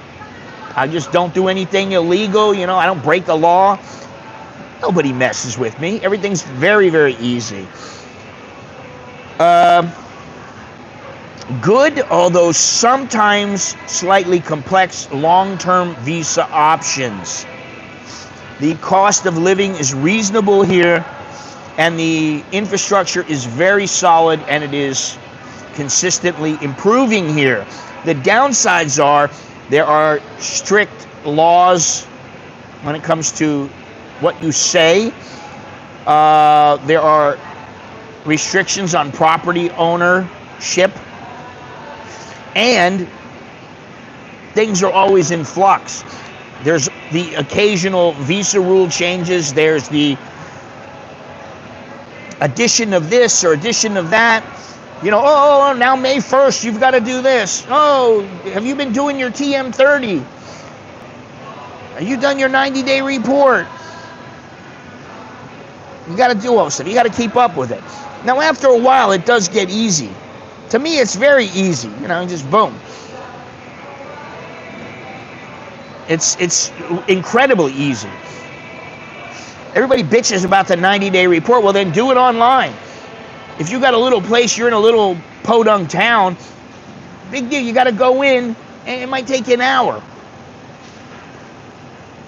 I just don't do anything illegal. I don't break the law. Nobody messes with me. Everything's very, very easy. Good, although sometimes slightly complex, long-term visa options. The cost of living is reasonable here, and the infrastructure is very solid, and it is consistently improving here. The downsides are there are strict laws when it comes to what you say. There are restrictions on property ownership, and things are always in flux. There's the occasional visa rule changes. There's the addition of this or addition of that. Now May 1st, you've got to do this. Oh, have you been doing your TM30? Have you done your 90-day report? You got to do all this stuff. You got to keep up with it. Now, after a while, it does get easy. To me, it's very easy, just boom. It's incredibly easy. Everybody bitches about the 90-day report. Well, then do it online. If you got a little place, you're in a little podunk town, big deal. You got to go in, and it might take you an hour.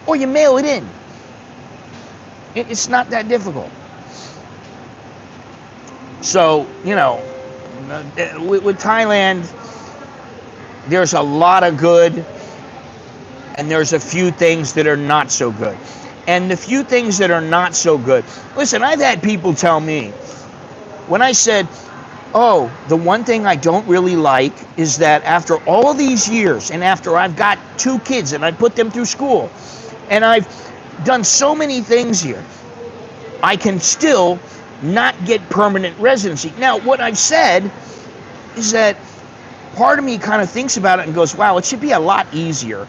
Or you mail it in. It's not that difficult. So, with Thailand, there's a lot of good, and there's a few things that are not so good. And the few things that are not so good, listen, I've had people tell me, when I said, oh, the one thing I don't really like is that after all of these years, and after I've got 2 kids, and I put them through school, and I've done so many things here, I can still not get permanent residency. Now, what I've said is that part of me kind of thinks about it and goes, wow, it should be a lot easier.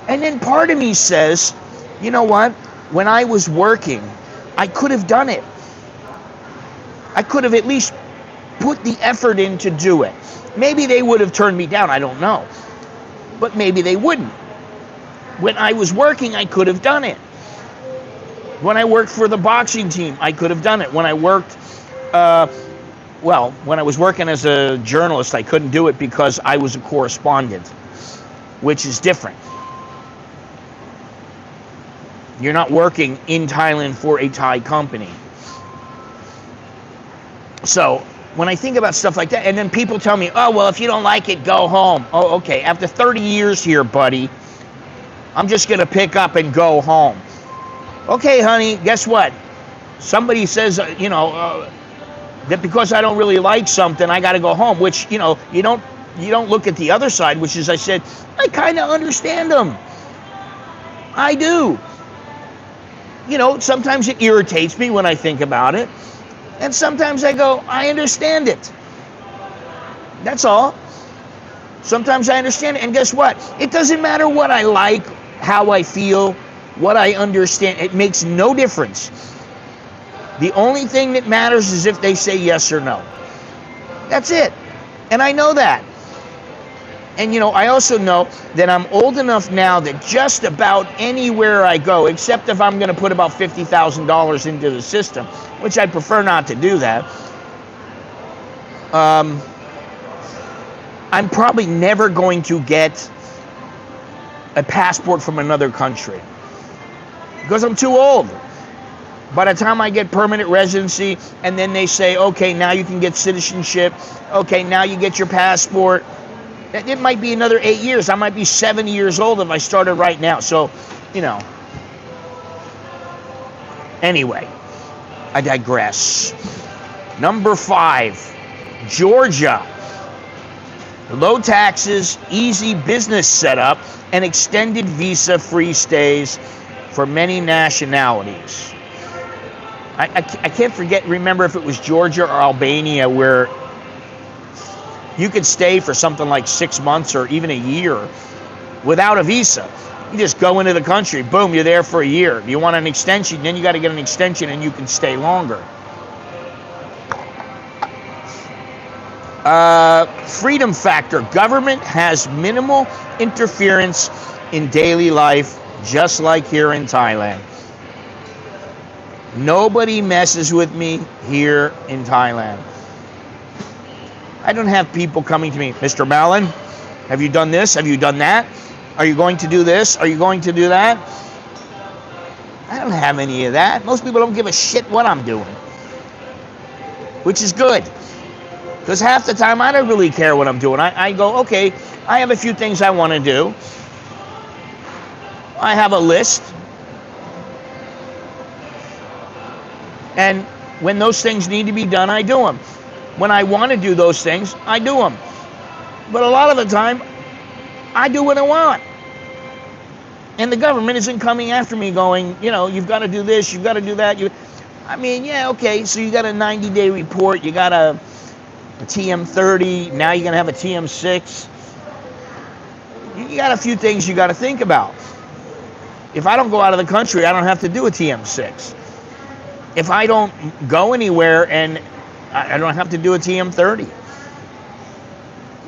And then part of me says, you know what? When I was working, I could have done it. I could have at least put the effort in to do it. Maybe they would have turned me down, I don't know. But maybe they wouldn't. When I was working, I could have done it. When I worked for the boxing team, I could have done it. When I worked, when I was working as a journalist, I couldn't do it because I was a correspondent, which is different. You're not working in Thailand for a Thai company. So when I think about stuff like that, and then people tell me, oh, well, if you don't like it, go home. Oh, okay. After 30 years here, buddy, I'm just going to pick up and go home. Okay, honey, guess what? Somebody says, that because I don't really like something, I got to go home, which, you don't look at the other side, which is I said, I kind of understand them. I do. Sometimes it irritates me when I think about it. And sometimes I go, I understand it. That's all. Sometimes I understand it. And guess what? It doesn't matter what I like, how I feel, what I understand. It makes no difference. The only thing that matters is if they say yes or no. That's it. And I know that. And, I also know that I'm old enough now that just about anywhere I go, except if I'm going to put about $50,000 into the system, which I'd prefer not to do that, I'm probably never going to get a passport from another country because I'm too old. By the time I get permanent residency, and then they say, okay, now you can get citizenship, okay, now you get your passport, it might be another 8 years. I might be 70 years old if I started right now. So, Anyway, I digress. Number 5, Georgia. Low taxes, easy business setup, and extended visa-free stays for many nationalities. I can't remember if it was Georgia or Albania where you could stay for something like 6 months or even a year without a visa. You just go into the country, boom, you're there for a year. You want an extension, then you got to get an extension and you can stay longer. Freedom factor. Government has minimal interference in daily life, just like here in Thailand. Nobody messes with me here in Thailand. I don't have people coming to me, Mr. Mallon, have you done this? Have you done that? Are you going to do this? Are you going to do that? I don't have any of that. Most people don't give a shit what I'm doing, which is good. Because half the time I don't really care what I'm doing. I go, okay, I have a few things I want to do. I have a list. And when those things need to be done, I do them. When I want to do those things, I do them. But a lot of the time, I do what I want. And the government isn't coming after me going, you've got to do this, you've got to do that. Yeah, okay, so you got a 90-day report, you got a TM30, now you're going to have a TM6. You got a few things you got to think about. If I don't go out of the country, I don't have to do a TM6. If I don't go anywhere and I don't have to do a TM30.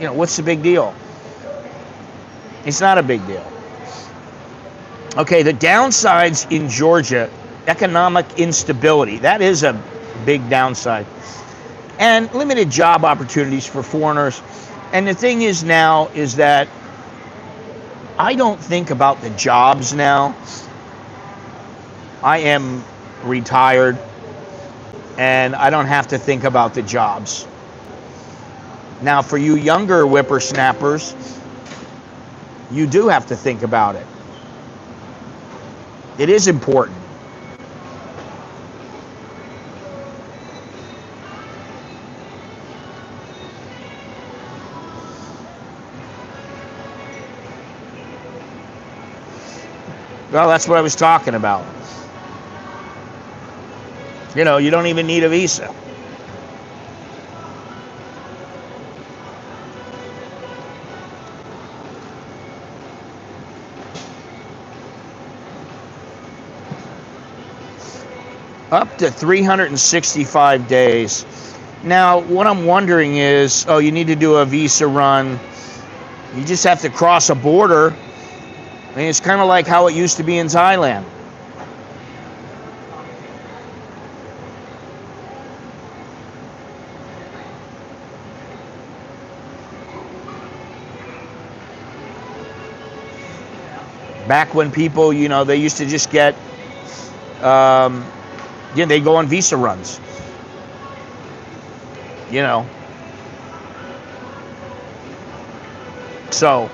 what's the big deal? It's not a big deal. Okay, the downsides in Georgia, economic instability. That is a big downside. And limited job opportunities for foreigners. And the thing is now is that I don't think about the jobs now. I am retired and I don't have to think about the jobs. Now, for you younger whippersnappers, you do have to think about it. It is important. Well, that's what I was talking about. You don't even need a visa. Up to 365 days. Now, what I'm wondering is, you need to do a visa run. You just have to cross a border. I mean, it's kind of like how it used to be in Thailand. Back when people, they used to just get, they go on visa runs. So,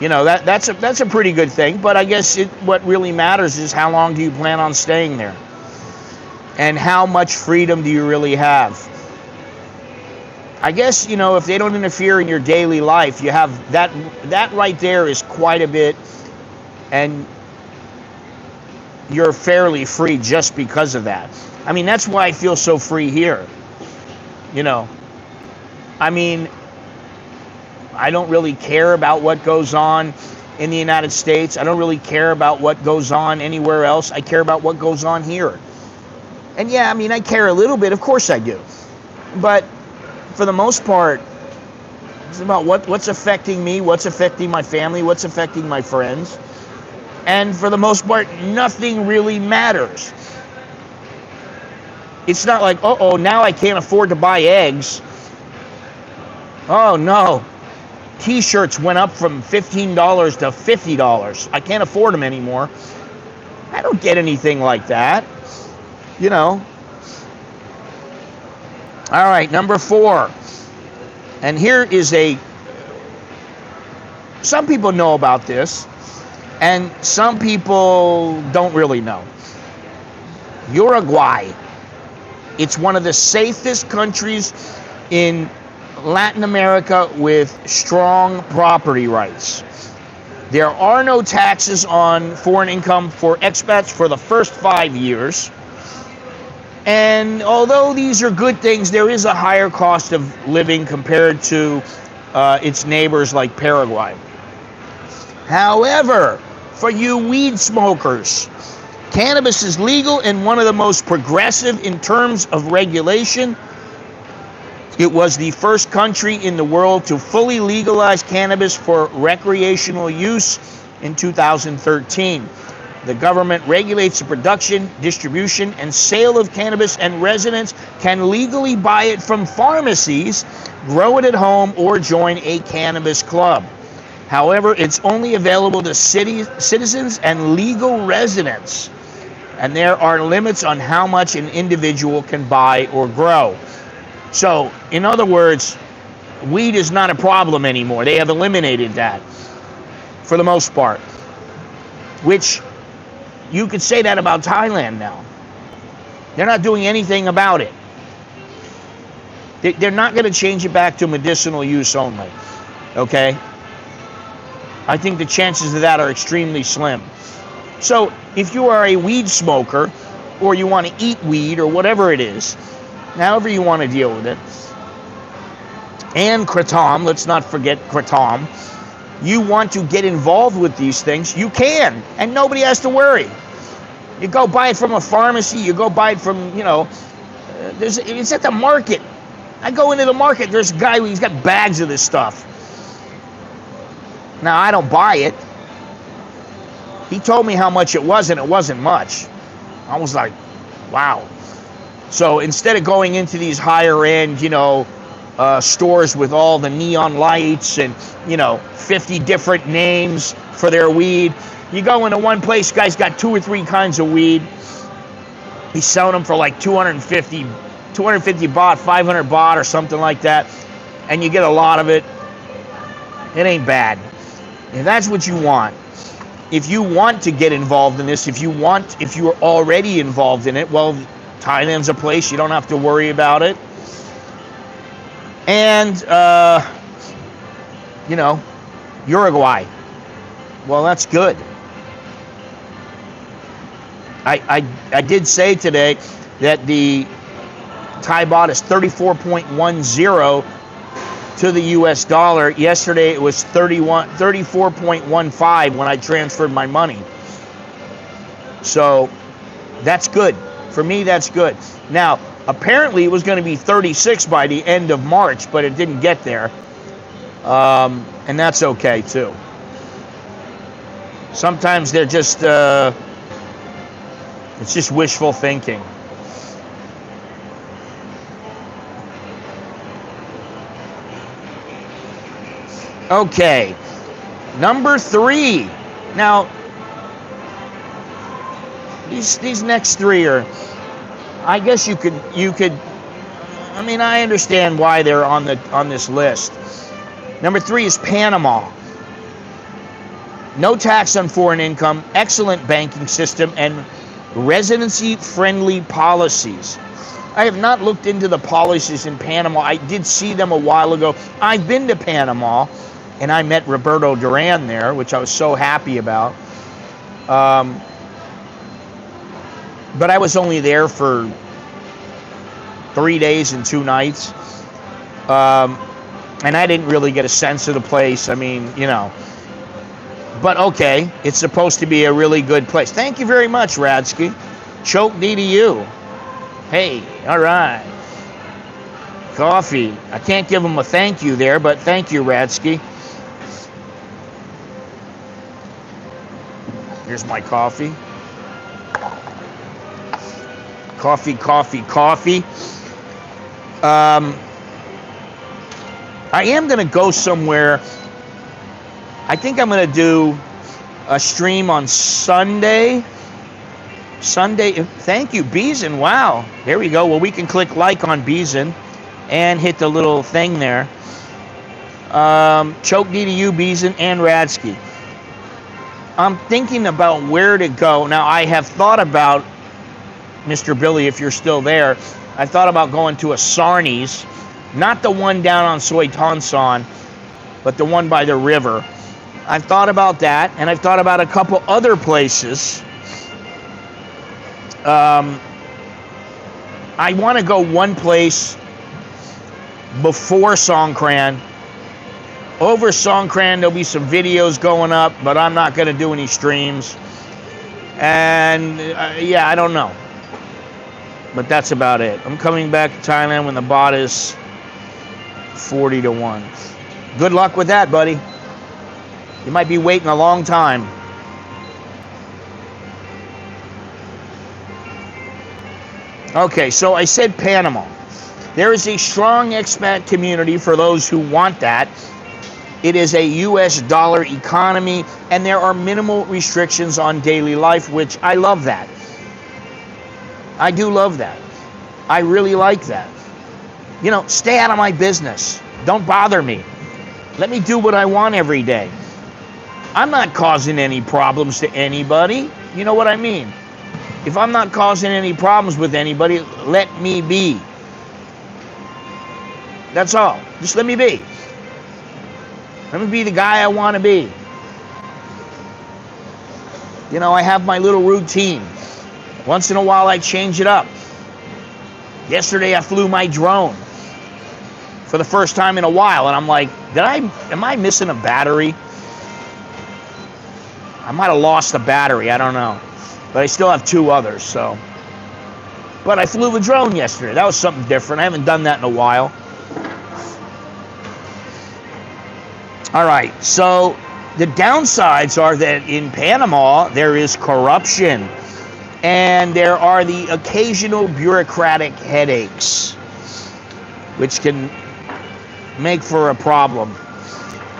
that's a pretty good thing. But I guess what really matters is how long do you plan on staying there, and how much freedom do you really have. I guess if they don't interfere in your daily life, you have that. That right there is quite a bit, and you're fairly free just because of that. I mean, that's why I feel so free here. I mean, I don't really care about what goes on in the United States. I don't really care about what goes on anywhere else. I care about what goes on here. And yeah, I mean, I care a little bit. Of course I do. But for the most part, it's about what's affecting me, what's affecting my family, what's affecting my friends. And for the most part, nothing really matters. It's not like, now I can't afford to buy eggs. Oh no. T-shirts went up from $15 to $50. I can't afford them anymore. I don't get anything like that. All right, number 4. And here is some people know about this, and some people don't really know. Uruguay. It's one of the safest countries in Latin America with strong property rights. There are no taxes on foreign income for expats for the first 5 years. And although these are good things, there is a higher cost of living compared to its neighbors like Paraguay. However, for you weed smokers, cannabis is legal and one of the most progressive in terms of regulation. It was the first country in the world to fully legalize cannabis for recreational use in 2013. The government regulates the production, distribution, and sale of cannabis, and residents can legally buy it from pharmacies, grow it at home, or join a cannabis club. However, it's only available to citizens and legal residents, and there are limits on how much an individual can buy or grow. So, in other words, weed is not a problem anymore. They have eliminated that for the most part, which you could say that about Thailand now. They're not doing anything about it. They're not going to change it back to medicinal use only, okay? I think the chances of that are extremely slim. So, if you are a weed smoker, or you want to eat weed, or whatever it is, however you want to deal with it, and kratom, let's not forget kratom, you want to get involved with these things, you can, and nobody has to worry. You go buy it from a pharmacy, you go buy it from, it's at the market. I go into the market, there's a guy, he's got bags of this stuff. Now, I don't buy it. He told me how much it was, and it wasn't much. I was like, wow. So instead of going into these higher end, stores with all the neon lights and, 50 different names for their weed, you go into one place, guy's got 2 or 3 kinds of weed. He's selling them for like 250 baht, 500 baht or something like that. And you get a lot of it. It ain't bad. If that's what you want. If you want to get involved in this, if you're already involved in it, well, Thailand's a place you don't have to worry about it. And, Uruguay. Well, that's good. I did say today that the Thai baht is 34.10 to the US dollar. Yesterday it was 34.15 when I transferred my money. So that's good. For me, that's good. Now, apparently it was going to be 36 by the end of March, but it didn't get there. And that's okay too. Sometimes they're just, it's just wishful thinking. Okay, number 3. Now, these next 3 are, I guess you could. I mean, I understand why they're on this list. Number 3 is Panama. No tax on foreign income, excellent banking system, and residency-friendly policies. I have not looked into the policies in Panama. I did see them a while ago. I've been to Panama. And I met Roberto Duran there, which I was so happy about. But I was only there for 3 days and 2 nights. And I didn't really get a sense of the place. I mean, But okay, it's supposed to be a really good place. Thank you very much, Radsky. Choke D to you. Hey, all right. Coffee. I can't give him a thank you there, but thank you, Radsky. Here's my coffee. Coffee. I am going to go somewhere. I think I'm going to do a stream on Sunday. Thank you, Beason. Wow. There we go. Well, we can click like on Beason and hit the little thing there. Choke D to you, Beason, and Radsky. I'm thinking about where to go. Now, I have thought about, Mr. Billy, if you're still there, I thought about going to a Sarni's, not the one down on Soi Tonson, but the one by the river. I've thought about that, and I've thought about a couple other places. I want to go one place before Songkran. Over Songkran, there'll be some videos going up, but I'm not going to do any streams. And, yeah, I don't know. But that's about it. I'm coming back to Thailand when the baht is 40 to 1. Good luck with that, buddy. You might be waiting a long time. Okay, so I said Panama. There is a strong expat community for those who want that. It is a US dollar economy, and there are minimal restrictions on daily life, which I love that. I do love that. I really like that. Stay out of my business. Don't bother me. Let me do what I want every day. I'm not causing any problems to anybody. You know what I mean? If I'm not causing any problems with anybody, let me be. That's all. Just let me be. Let me be the guy I want to be. I have my little routine. Once in a while, I change it up. Yesterday, I flew my drone for the first time in a while, and I'm like, am I missing a battery? I might have lost a battery, I don't know. But I still have 2 others, so. But I flew a drone yesterday. That was something different. I haven't done that in a while. All right, so the downsides are that in Panama there is corruption and there are the occasional bureaucratic headaches, which can make for a problem.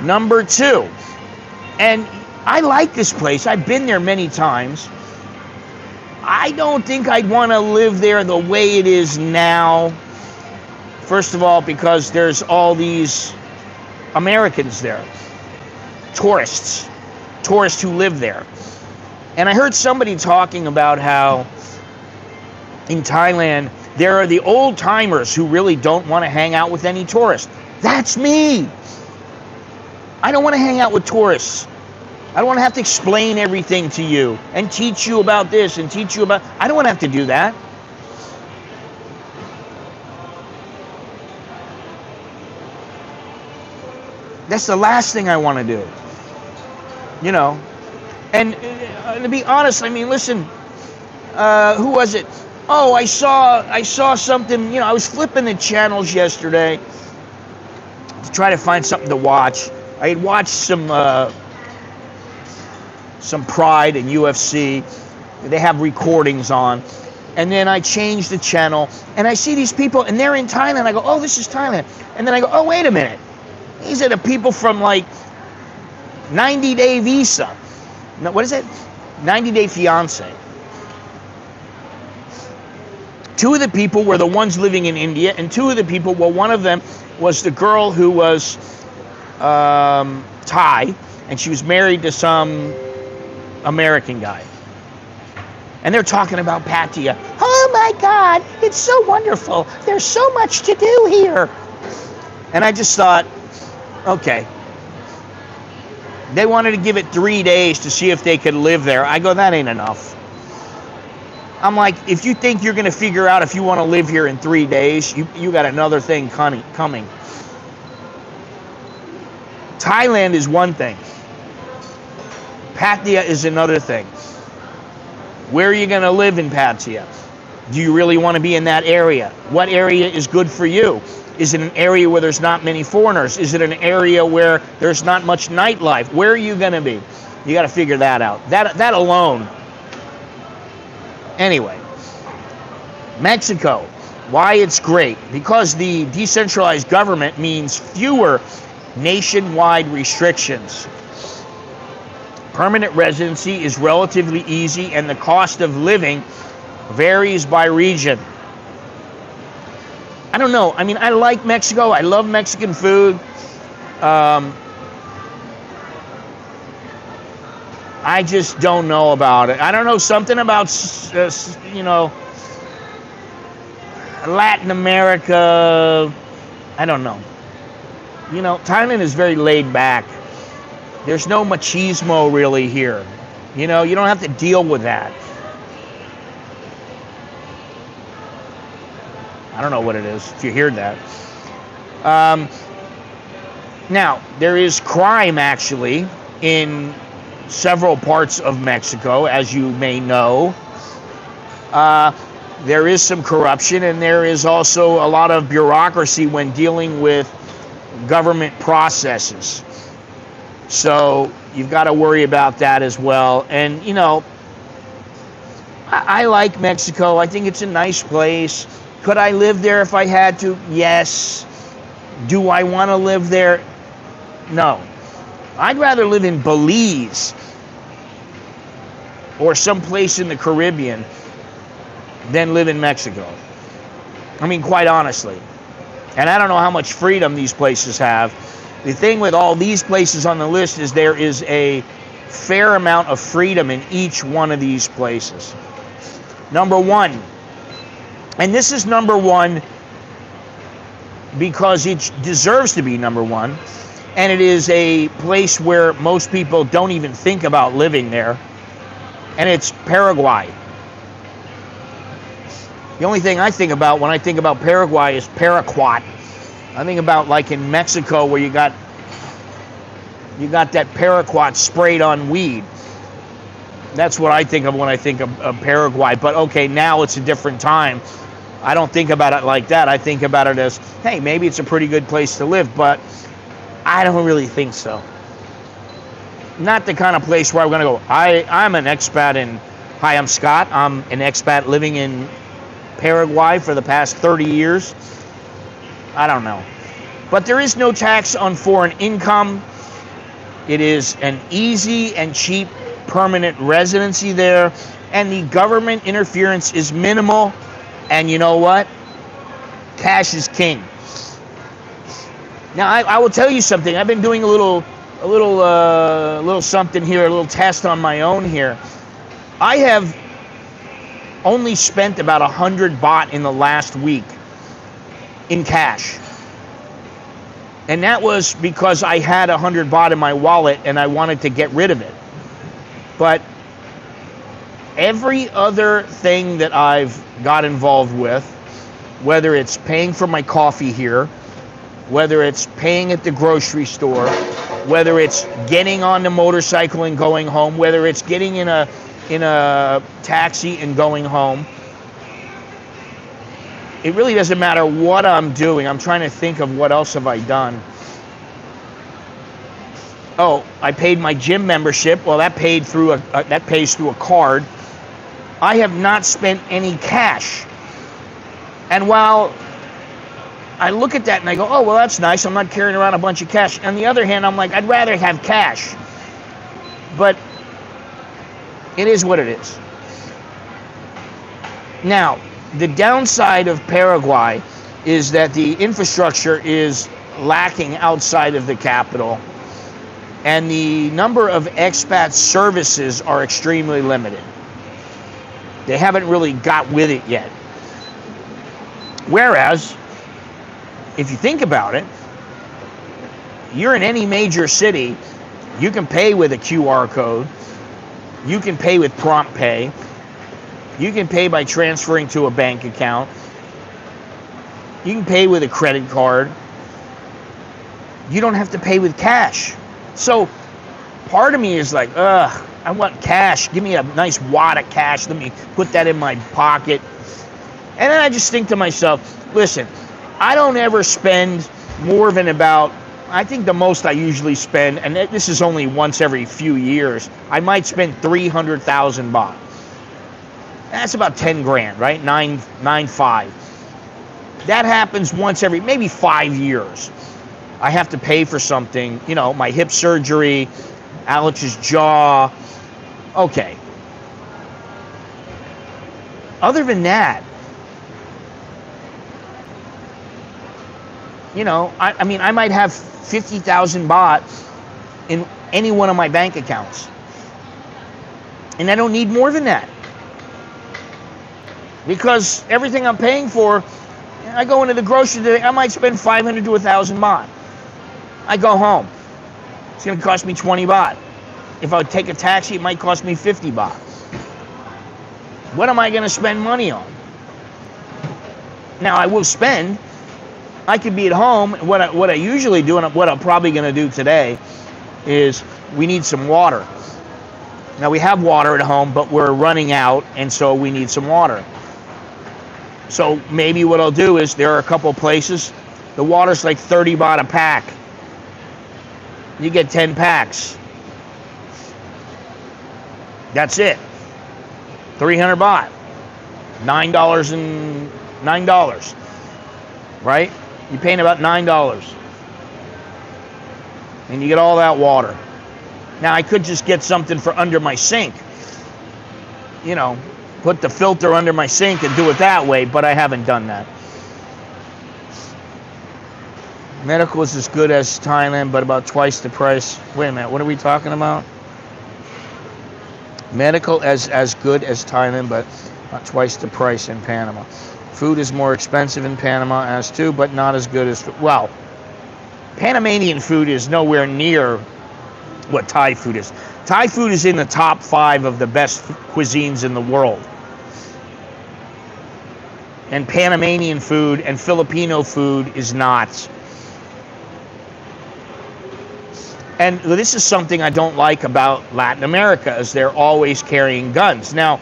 Number two, and I like this place, I've been there many times. I don't think I'd want to live there the way it is now. First of all, because there's all these Americans there, tourists who live there. And I heard somebody talking about how in Thailand there are the old timers who really don't want to hang out with any tourists. That's me. I don't want to hang out with tourists. I don't want to have to explain everything to you and teach you about this and teach you about... I don't want to have to do that. That's the last thing I want to do. You know. And to be honest, I mean, listen, who was it? Oh, I saw something, you know, I was flipping the channels yesterday to try to find something to watch. I had watched some Pride and UFC. They have recordings on. And then I changed the channel, and I see these people, and they're in Thailand. I go, oh, this is Thailand. And then I go, oh, wait a minute. These are the people from, like, 90-day visa. No, what is it? 90-day fiance. Two of the people were the ones living in India, and two of the people, well, one of them was the girl who was Thai, and she was married to some American guy. And they're talking about Pattaya. Oh my God, it's so wonderful. There's so much to do here. And I just thought, okay. They wanted to give it 3 days to see if they could live there. I go, that ain't enough. I'm like, if you think you're going to figure out if you want to live here in 3 days, you got another thing coming. Thailand is one thing. Pattaya is another thing. Where are you going to live in Pattaya? Do you really want to be in that area? What area is good for you? Is it an area where there's not many foreigners? Is it an area where there's not much nightlife? Where are you going to be? You got to figure that out. That alone. Anyway, Mexico. Why it's great? Because the decentralized government means fewer nationwide restrictions. Permanent residency is relatively easy, and the cost of living varies by region. I don't know. I mean, I like Mexico. I love Mexican food. I just don't know about it. I don't know, something about, you know, Latin America. I don't know. You know, Thailand is very laid back. There's no machismo really here. You know, you don't have to deal with that. I don't know what it is, if you hear that. Now, there is crime, actually, in several parts of Mexico, as you may know. There is some corruption, and there is also a lot of bureaucracy when dealing with government processes. So you've got to worry about that as well. And, you know, I like Mexico. I think it's a nice place. Could I live there if I had to? Yes. Do I want to live there? No. I'd rather live in Belize or someplace in the Caribbean than live in Mexico. I mean, quite honestly. And I don't know how much freedom these places have. The thing with all these places on the list is there is a fair amount of freedom in each one of these places. Number one, and this is number one because it deserves to be number one, and it is a place where most people don't even think about living there, and it's Paraguay. The only thing I think about when I think about Paraguay is paraquat. I think about, like, in Mexico where you got that paraquat sprayed on weed. That's what I think of when I think of Paraguay. But okay, now it's a different time. I don't think about it like that. I think about it as, hey, maybe it's a pretty good place to live. But I don't really think so. Not the kind of place where I'm going to go. I'm an expat in, hi, I'm Scott. I'm an expat living in Paraguay for the past 30 years. I don't know. But there is no tax on foreign income. It is an easy and cheap permanent residency there. And the government interference is minimal. And you know what? Cash is king. Now, I will tell you something. I've been doing a little something here, a little test on my own here. I have only spent about 100 baht in the last week in cash. And that was because I had 100 baht in my wallet and I wanted to get rid of it. But every other thing that I've got involved with, whether it's paying for my coffee here, whether it's paying at the grocery store, whether it's getting on the motorcycle and going home, whether it's getting in a taxi and going home, it really doesn't matter what I'm doing. I'm trying to think of what else have I done. Oh, I paid my gym membership. Well, that pays through a card. I have not spent any cash. And while I look at that and I go, oh, well, that's nice. I'm not carrying around a bunch of cash. On the other hand, I'm like, I'd rather have cash. But it is what it is. Now, the downside of Paraguay is that the infrastructure is lacking outside of the capital. And the number of expat services are extremely limited. They haven't really got with it yet. Whereas, if you think about it, you're in any major city, you can pay with a QR code, you can pay with prompt pay, you can pay by transferring to a bank account, you can pay with a credit card, you don't have to pay with cash. So part of me is like, I want cash, give me a nice wad of cash, let me put that in my pocket. And then I just think to myself, listen, I don't ever spend more than about, I think the most I usually spend, and this is only once every few years, I might spend 300,000 baht. That's about 10 grand, right? 9.5. That happens once every, maybe 5 years. I have to pay for something, you know, my hip surgery, Alex's jaw. Okay. Other than that, you know, I mean, I might have 50,000 baht in any one of my bank accounts. And I don't need more than that. Because everything I'm paying for, I go into the grocery today, I might spend 500 to 1,000 baht. I go home. It's going to cost me 20 baht. If I take a taxi, it might cost me 50 baht. What am I going to spend money on? Now, I will spend. I could be at home. What I usually do, and what I'm probably going to do today, is we need some water. Now, we have water at home, but we're running out, and so we need some water. So maybe what I'll do is, there are a couple places, the water's like 30 baht a pack. You get 10 packs. That's it. 300 baht. $9. Right? You're paying about $9. And you get all that water. Now, I could just get something for under my sink. You know, put the filter under my sink and do it that way, but I haven't done that. Medical is as good as Thailand, but about twice the price. Wait a minute, what are we talking about? Medical as good as Thailand, but about twice the price in Panama. Food is more expensive in Panama as too, but not as good as, well, Panamanian food is nowhere near what Thai food is. Thai food is in the top 5 of the best cuisines in the world. And Panamanian food and Filipino food is not. And this is something I don't like about Latin America, is they're always carrying guns. Now,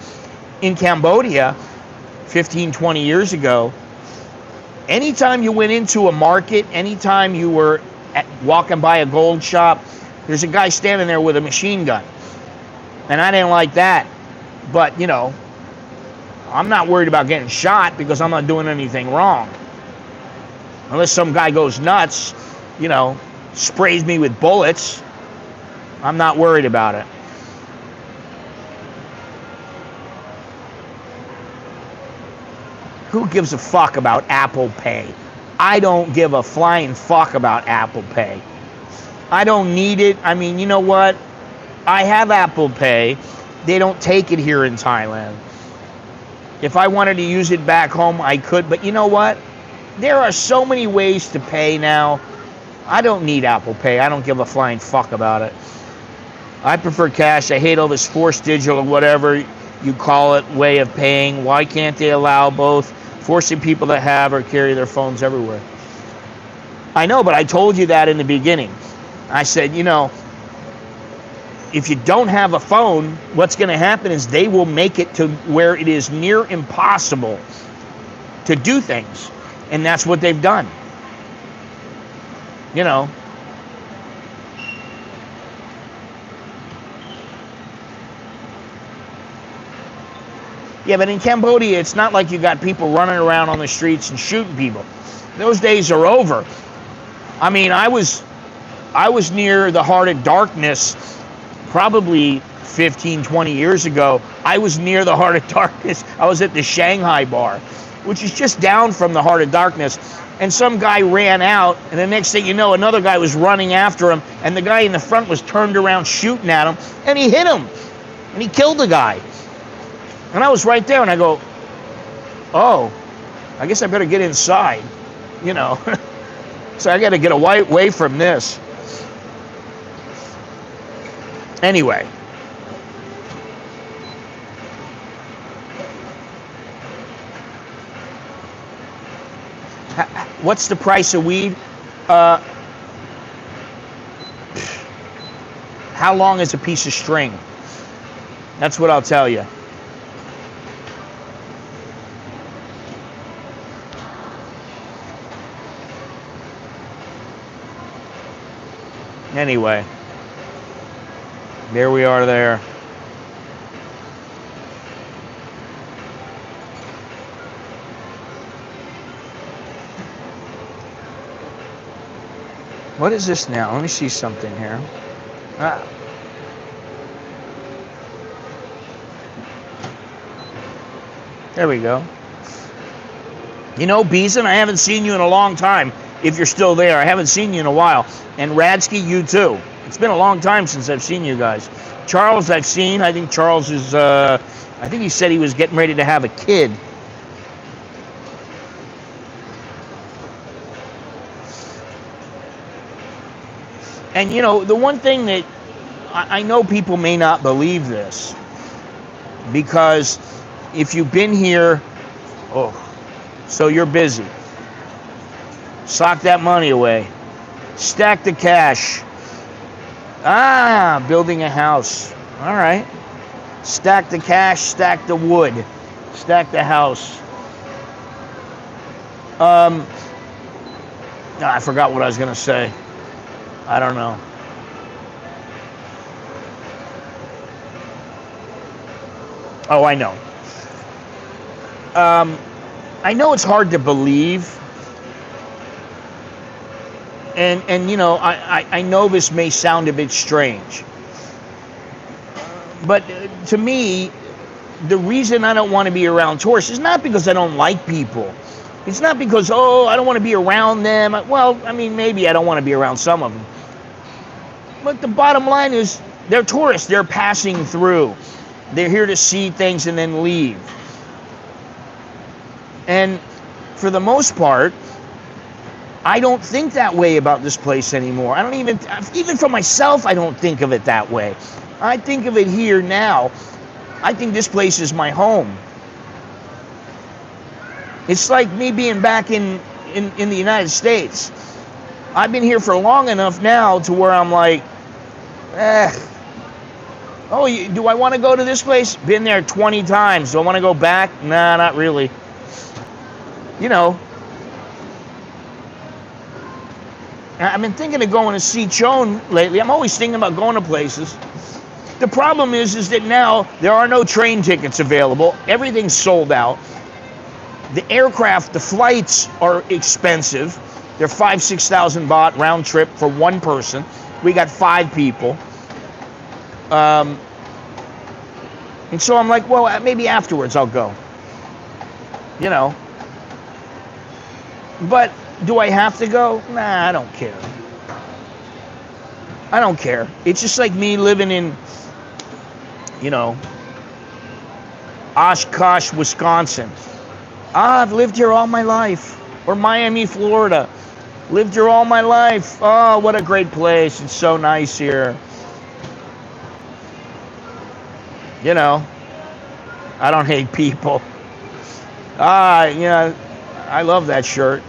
in Cambodia, 15, 20 years ago, anytime you went into a market, anytime you were walking by a gold shop, there's a guy standing there with a machine gun. And I didn't like that. But, you know, I'm not worried about getting shot because I'm not doing anything wrong. Unless some guy goes nuts, you know, sprays me with bullets, I'm not worried about it. Who gives a fuck about Apple Pay? I don't give a flying fuck about Apple Pay. I don't need it. I mean, you know what? I have Apple Pay. They don't take it here in Thailand. If I wanted to use it back home, I could. But you know what? There are so many ways to pay now. I don't need Apple Pay. I don't give a flying fuck about it. I prefer cash. I hate all this forced digital or whatever you call it way of paying. Why can't they allow both? Forcing people to have or carry their phones everywhere. I know, but I told you that in the beginning. I said, you know, if you don't have a phone, what's going to happen is they will make it to where it is near impossible to do things. And that's what they've done. You know. Yeah, but in Cambodia, it's not like you got people running around on the streets and shooting people. Those days are over. I mean, I was near the heart of darkness probably 15, 20 years ago. I was near the heart of darkness. I was at the Shanghai bar, which is just down from the heart of darkness. And some guy ran out, and the next thing you know, another guy was running after him, and the guy in the front was turned around shooting at him, and he hit him, and he killed the guy. And I was right there, and I go, oh, I guess I better get inside, you know. So I got to get away from this. Anyway. What's the price of weed? How long is a piece of string? That's what I'll tell you. Anyway, there we are there. What is this now? Let me see something here. There we go. You know, Beason, I haven't seen you in a long time. If you're still there, I haven't seen you in a while. And Radsky, you too. It's been a long time since I've seen you guys. Charles, I've seen. I think Charles is, I think he said he was getting ready to have a kid. And, you know, the one thing that I know people may not believe this, because if you've been here, so you're busy. Sock that money away. Stack the cash. Building a house. All right. Stack the cash, stack the wood, stack the house. I forgot what I was going to say. I don't know. Oh, I know. I know it's hard to believe. And you know, I know this may sound a bit strange. But to me, the reason I don't want to be around tourists is not because I don't like people. It's not because, I don't want to be around them. Well, I mean, maybe I don't want to be around some of them. But the bottom line is, they're tourists. They're passing through. They're here to see things and then leave. And for the most part, I don't think that way about this place anymore. I don't even for myself, I don't think of it that way. I think of it here now. I think this place is my home. It's like me being back in the United States. I've been here for long enough now to where I'm like, do I want to go to this place? Been there 20 times. Do I want to go back? Nah, not really. You know. I've been thinking of going to Sichuan lately. I'm always thinking about going to places. The problem is that now there are no train tickets available. Everything's sold out. The aircraft, the flights are expensive. They're 5,000-6,000 baht round trip for one person. We got 5 people. And so I'm like, well, maybe afterwards I'll go. You know. But do I have to go? Nah, I don't care. I don't care. It's just like me living in, you know, Oshkosh, Wisconsin. I've lived here all my life. Or Miami, Florida. Lived here all my life. Oh, what a great place. It's so nice here. You know, I don't hate people. Yeah, I love that shirt.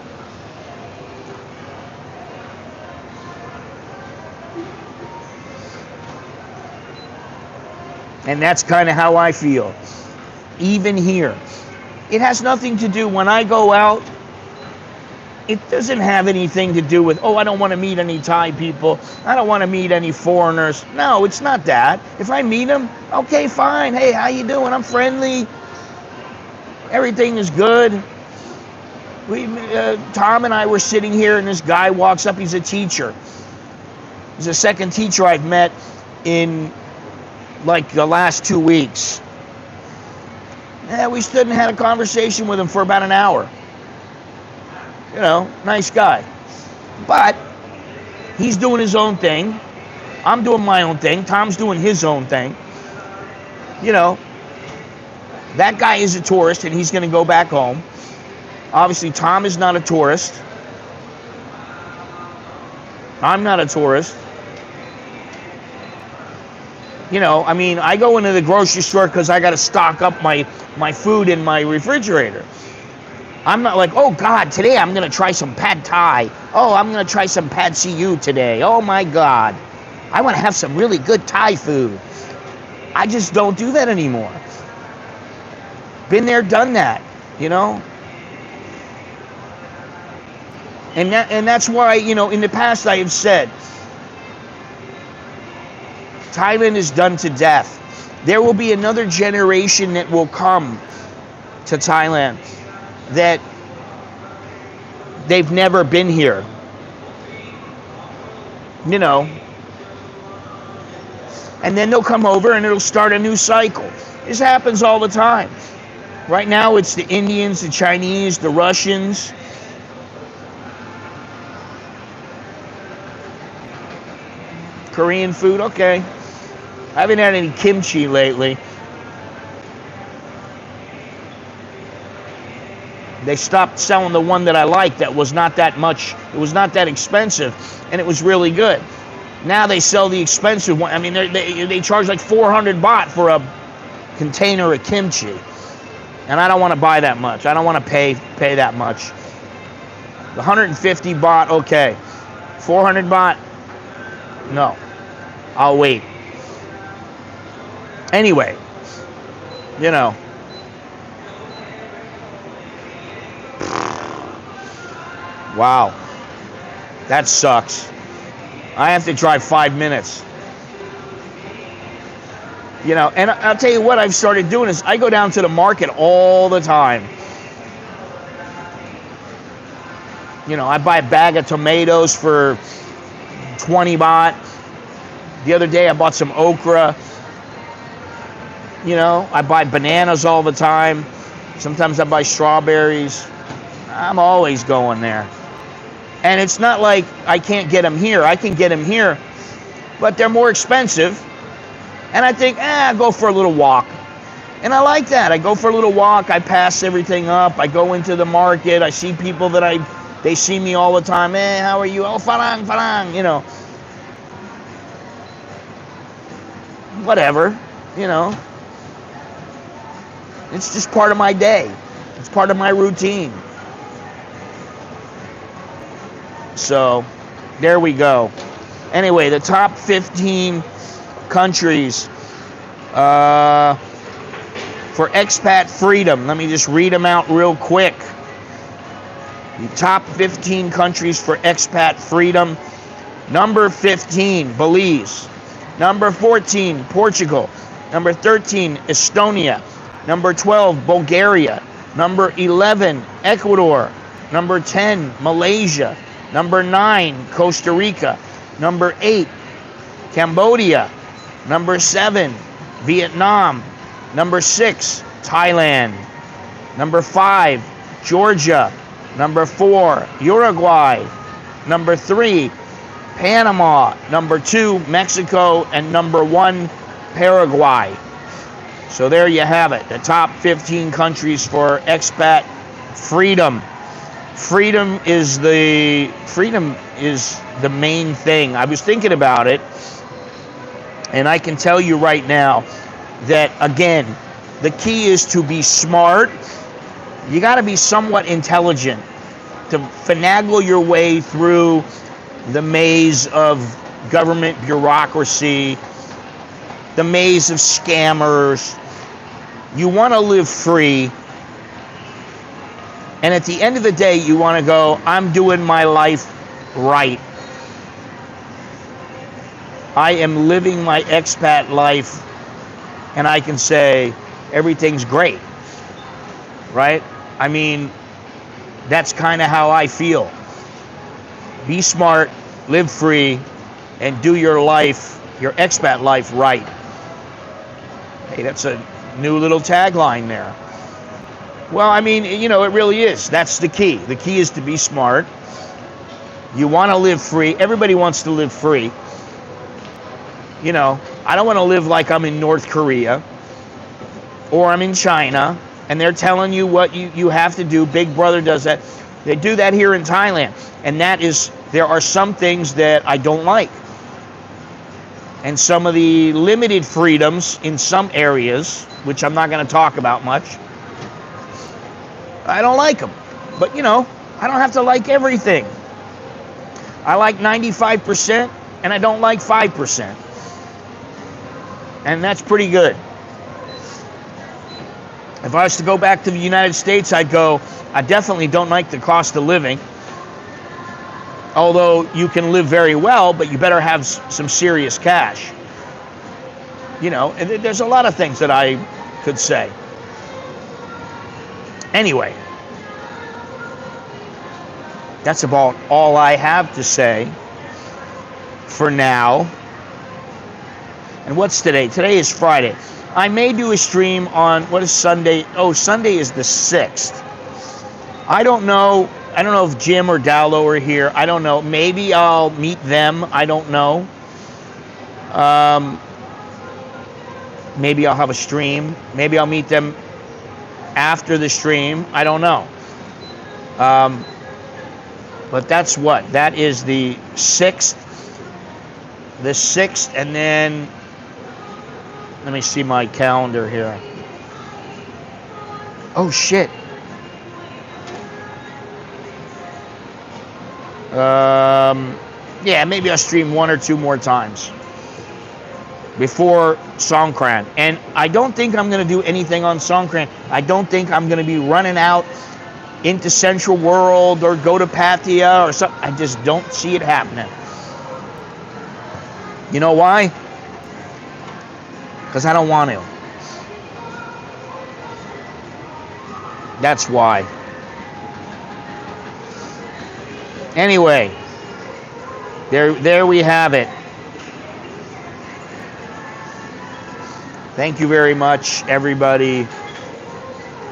And that's kind of how I feel. Even here. It has nothing to do, when I go out, it doesn't have anything to do with, oh, I don't want to meet any Thai people. I don't want to meet any foreigners. No, it's not that. If I meet them, okay, fine. Hey, how you doing? I'm friendly. Everything is good. Tom and I were sitting here, and this guy walks up. He's a teacher. He's the second teacher I've met in, like, the last 2 weeks. Yeah, we stood and had a conversation with him for about an hour. You know, nice guy. But he's doing his own thing. I'm doing my own thing. Tom's doing his own thing. You know, that guy is a tourist, and he's going to go back home. Obviously, Tom is not a tourist. I'm not a tourist. You know, I mean, I go into the grocery store because I got to stock up my food in my refrigerator. I'm not like, oh, God, today I'm going to try some pad thai. Oh, I'm going to try some pad see ew today. Oh, my God. I want to have some really good Thai food. I just don't do that anymore. Been there, done that, you know? And that's why, you know, in the past I have said, Thailand is done to death. There will be another generation that will come to Thailand that they've never been here. You know. And then they'll come over and it'll start a new cycle. This happens all the time. Right now it's the Indians, the Chinese, the Russians. Korean food, okay. I haven't had any kimchi lately. They stopped selling the one that I liked that was not that much, it was not that expensive, and it was really good. Now they sell the expensive one. I mean, they charge like 400 baht for a container of kimchi. And I don't want to buy that much. I don't want to pay that much. 150 baht, okay. 400 baht, no. I'll wait. Anyway, you know. Wow. That sucks. I have to drive 5 minutes. You know, and I'll tell you what I've started doing is I go down to the market all the time. You know, I buy a bag of tomatoes for 20 baht. The other day I bought some okra. You know, I buy bananas all the time. Sometimes I buy strawberries. I'm always going there. And it's not like I can't get them here. I can get them here, but they're more expensive. And I think, I'll go for a little walk. And I like that. I go for a little walk. I pass everything up. I go into the market. I see people that they see me all the time. How are you? Oh, farang, you know. Whatever, you know. It's just part of my day. It's part of my routine. So, there we go. Anyway, the top 15 countries for expat freedom. Let me just read them out real quick. The top 15 countries for expat freedom. Number 15, Belize. Number 14, Portugal. Number 13, Estonia. Number 12, Bulgaria. Number 11, Ecuador. Number 10, Malaysia. Number 9, Costa Rica. Number 8, Cambodia. Number 7, Vietnam. Number 6, Thailand. Number 5, Georgia. Number 4, Uruguay. Number 3, Panama. Number 2, Mexico. And number 1, Paraguay. So there you have it, the top 15 countries for expat freedom. Freedom is the main thing. I was thinking about it, and I can tell you right now that, again, the key is to be smart. You got to be somewhat intelligent to finagle your way through the maze of government bureaucracy, the maze of scammers. You want to live free, and at the end of the day, you want to go, I'm doing my life right. I am living my expat life, and I can say everything's great, right? I mean, that's kind of how I feel. Be smart, live free, and do your life, your expat life, right. Hey, that's a new little tagline there. Well, I mean, you know, it really is. That's the key. The key is to be smart. You want to live free. Everybody wants to live free. You know, I don't want to live like I'm in North Korea or I'm in China and they're telling you what you have to do. Big Brother does that. They do that here in Thailand. And that is, there are some things that I don't like. And some of the limited freedoms in some areas, which I'm not going to talk about much, I don't like them. But, you know, I don't have to like everything. I like 95% and I don't like 5%. And that's pretty good. If I was to go back to the United States, I'd go, I definitely don't like the cost of living. Although you can live very well, but you better have some serious cash. You know, and there's a lot of things that I could say. Anyway, that's about all I have to say for now. And what's today? Today is Friday. I may do a stream on, what is Sunday? Oh, Sunday is the 6th. I don't know if Jim or Dowlo are here. I don't know. Maybe I'll meet them. I don't know. Maybe I'll have a stream. Maybe I'll meet them after the stream. I don't know. But that's what? That is the 6th. The 6th, and then let me see my calendar here. Oh, shit. Yeah, maybe I'll stream 1 or 2 more times before Songkran. And I don't think I'm going to do anything on Songkran. I don't think I'm going to be running out into Central World or go to Pattaya or something. I just don't see it happening. You know why? Because I don't want to. That's why. Anyway, there we have it. Thank you very much, everybody.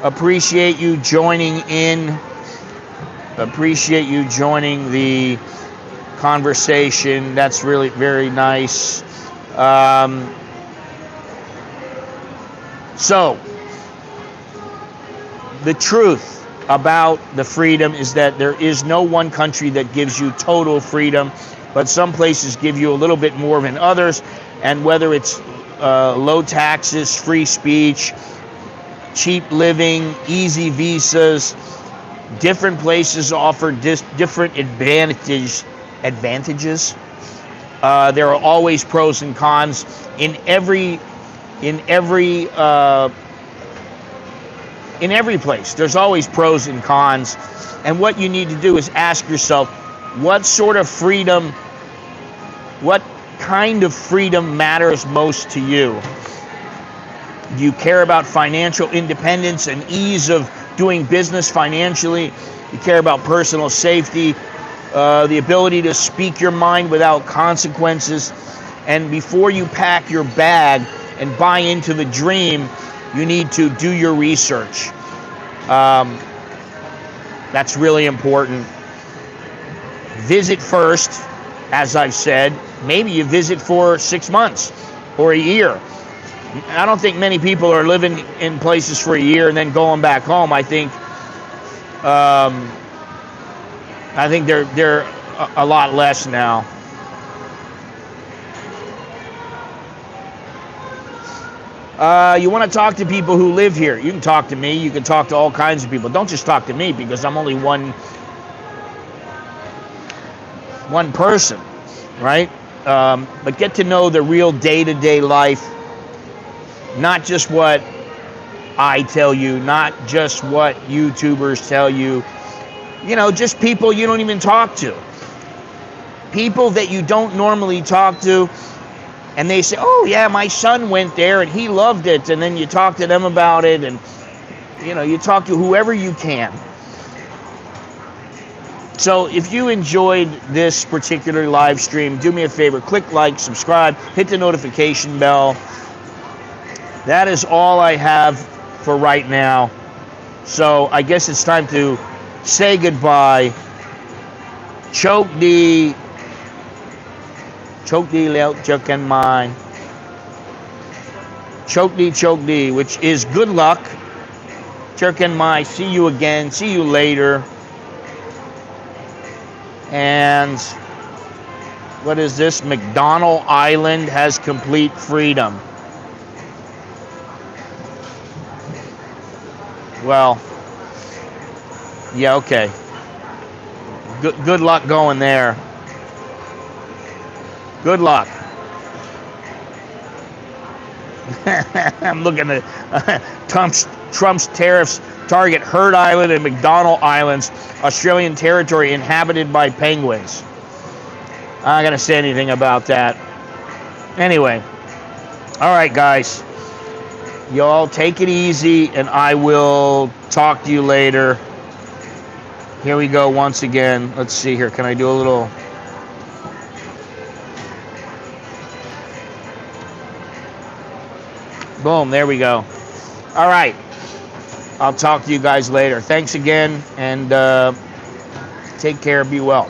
Appreciate you joining in. Appreciate you joining the conversation. That's really very nice. So, the truth about the freedom is that there is no one country that gives you total freedom, but some places give you a little bit more than others. And whether it's low taxes, free speech, cheap living, easy visas, different places offer different advantages. There are always pros and cons in every in every place. There's always pros and cons. And what you need to do is ask yourself, what sort of freedom, what kind of freedom matters most to you? Do you care about financial independence and ease of doing business financially? You care about personal safety, the ability to speak your mind without consequences. And before you pack your bag and buy into the dream, you need to do your research. That's really important. Visit first, as I've said. Maybe you visit for 6 months or a year. I don't think many people are living in places for a year and then going back home. I think they're a lot less now. You want to talk to people who live here? You can talk to me. You can talk to all kinds of people. Don't just talk to me, because I'm only one person, right? But get to know the real day-to-day life. Not just what I tell you, not just what YouTubers tell you. You know, just people you don't even talk to. People that you don't normally talk to, and they say, oh yeah, my son went there and he loved it. And then you talk to them about it, and you know, you talk to whoever you can. So if you enjoyed this particular live stream, do me a favor, click like, subscribe, hit the notification bell. That is all I have for right now. So I guess it's time to say goodbye. Choke D leo choken mine. Choke D, which is good luck. Choken my, see you again, see you later. And what is this? McDonald Island has complete freedom. Well, yeah, okay. Good luck going there. Good luck. I'm looking at Trump's tariffs target Heard Island and McDonald Islands, Australian territory inhabited by penguins. I'm not going to say anything about that. Anyway, all right, guys. Y'all take it easy, and I will talk to you later. Here we go once again. Let's see here. Can I do a little... Boom, there we go. All right. I'll talk to you guys later. Thanks again, and take care. Be well.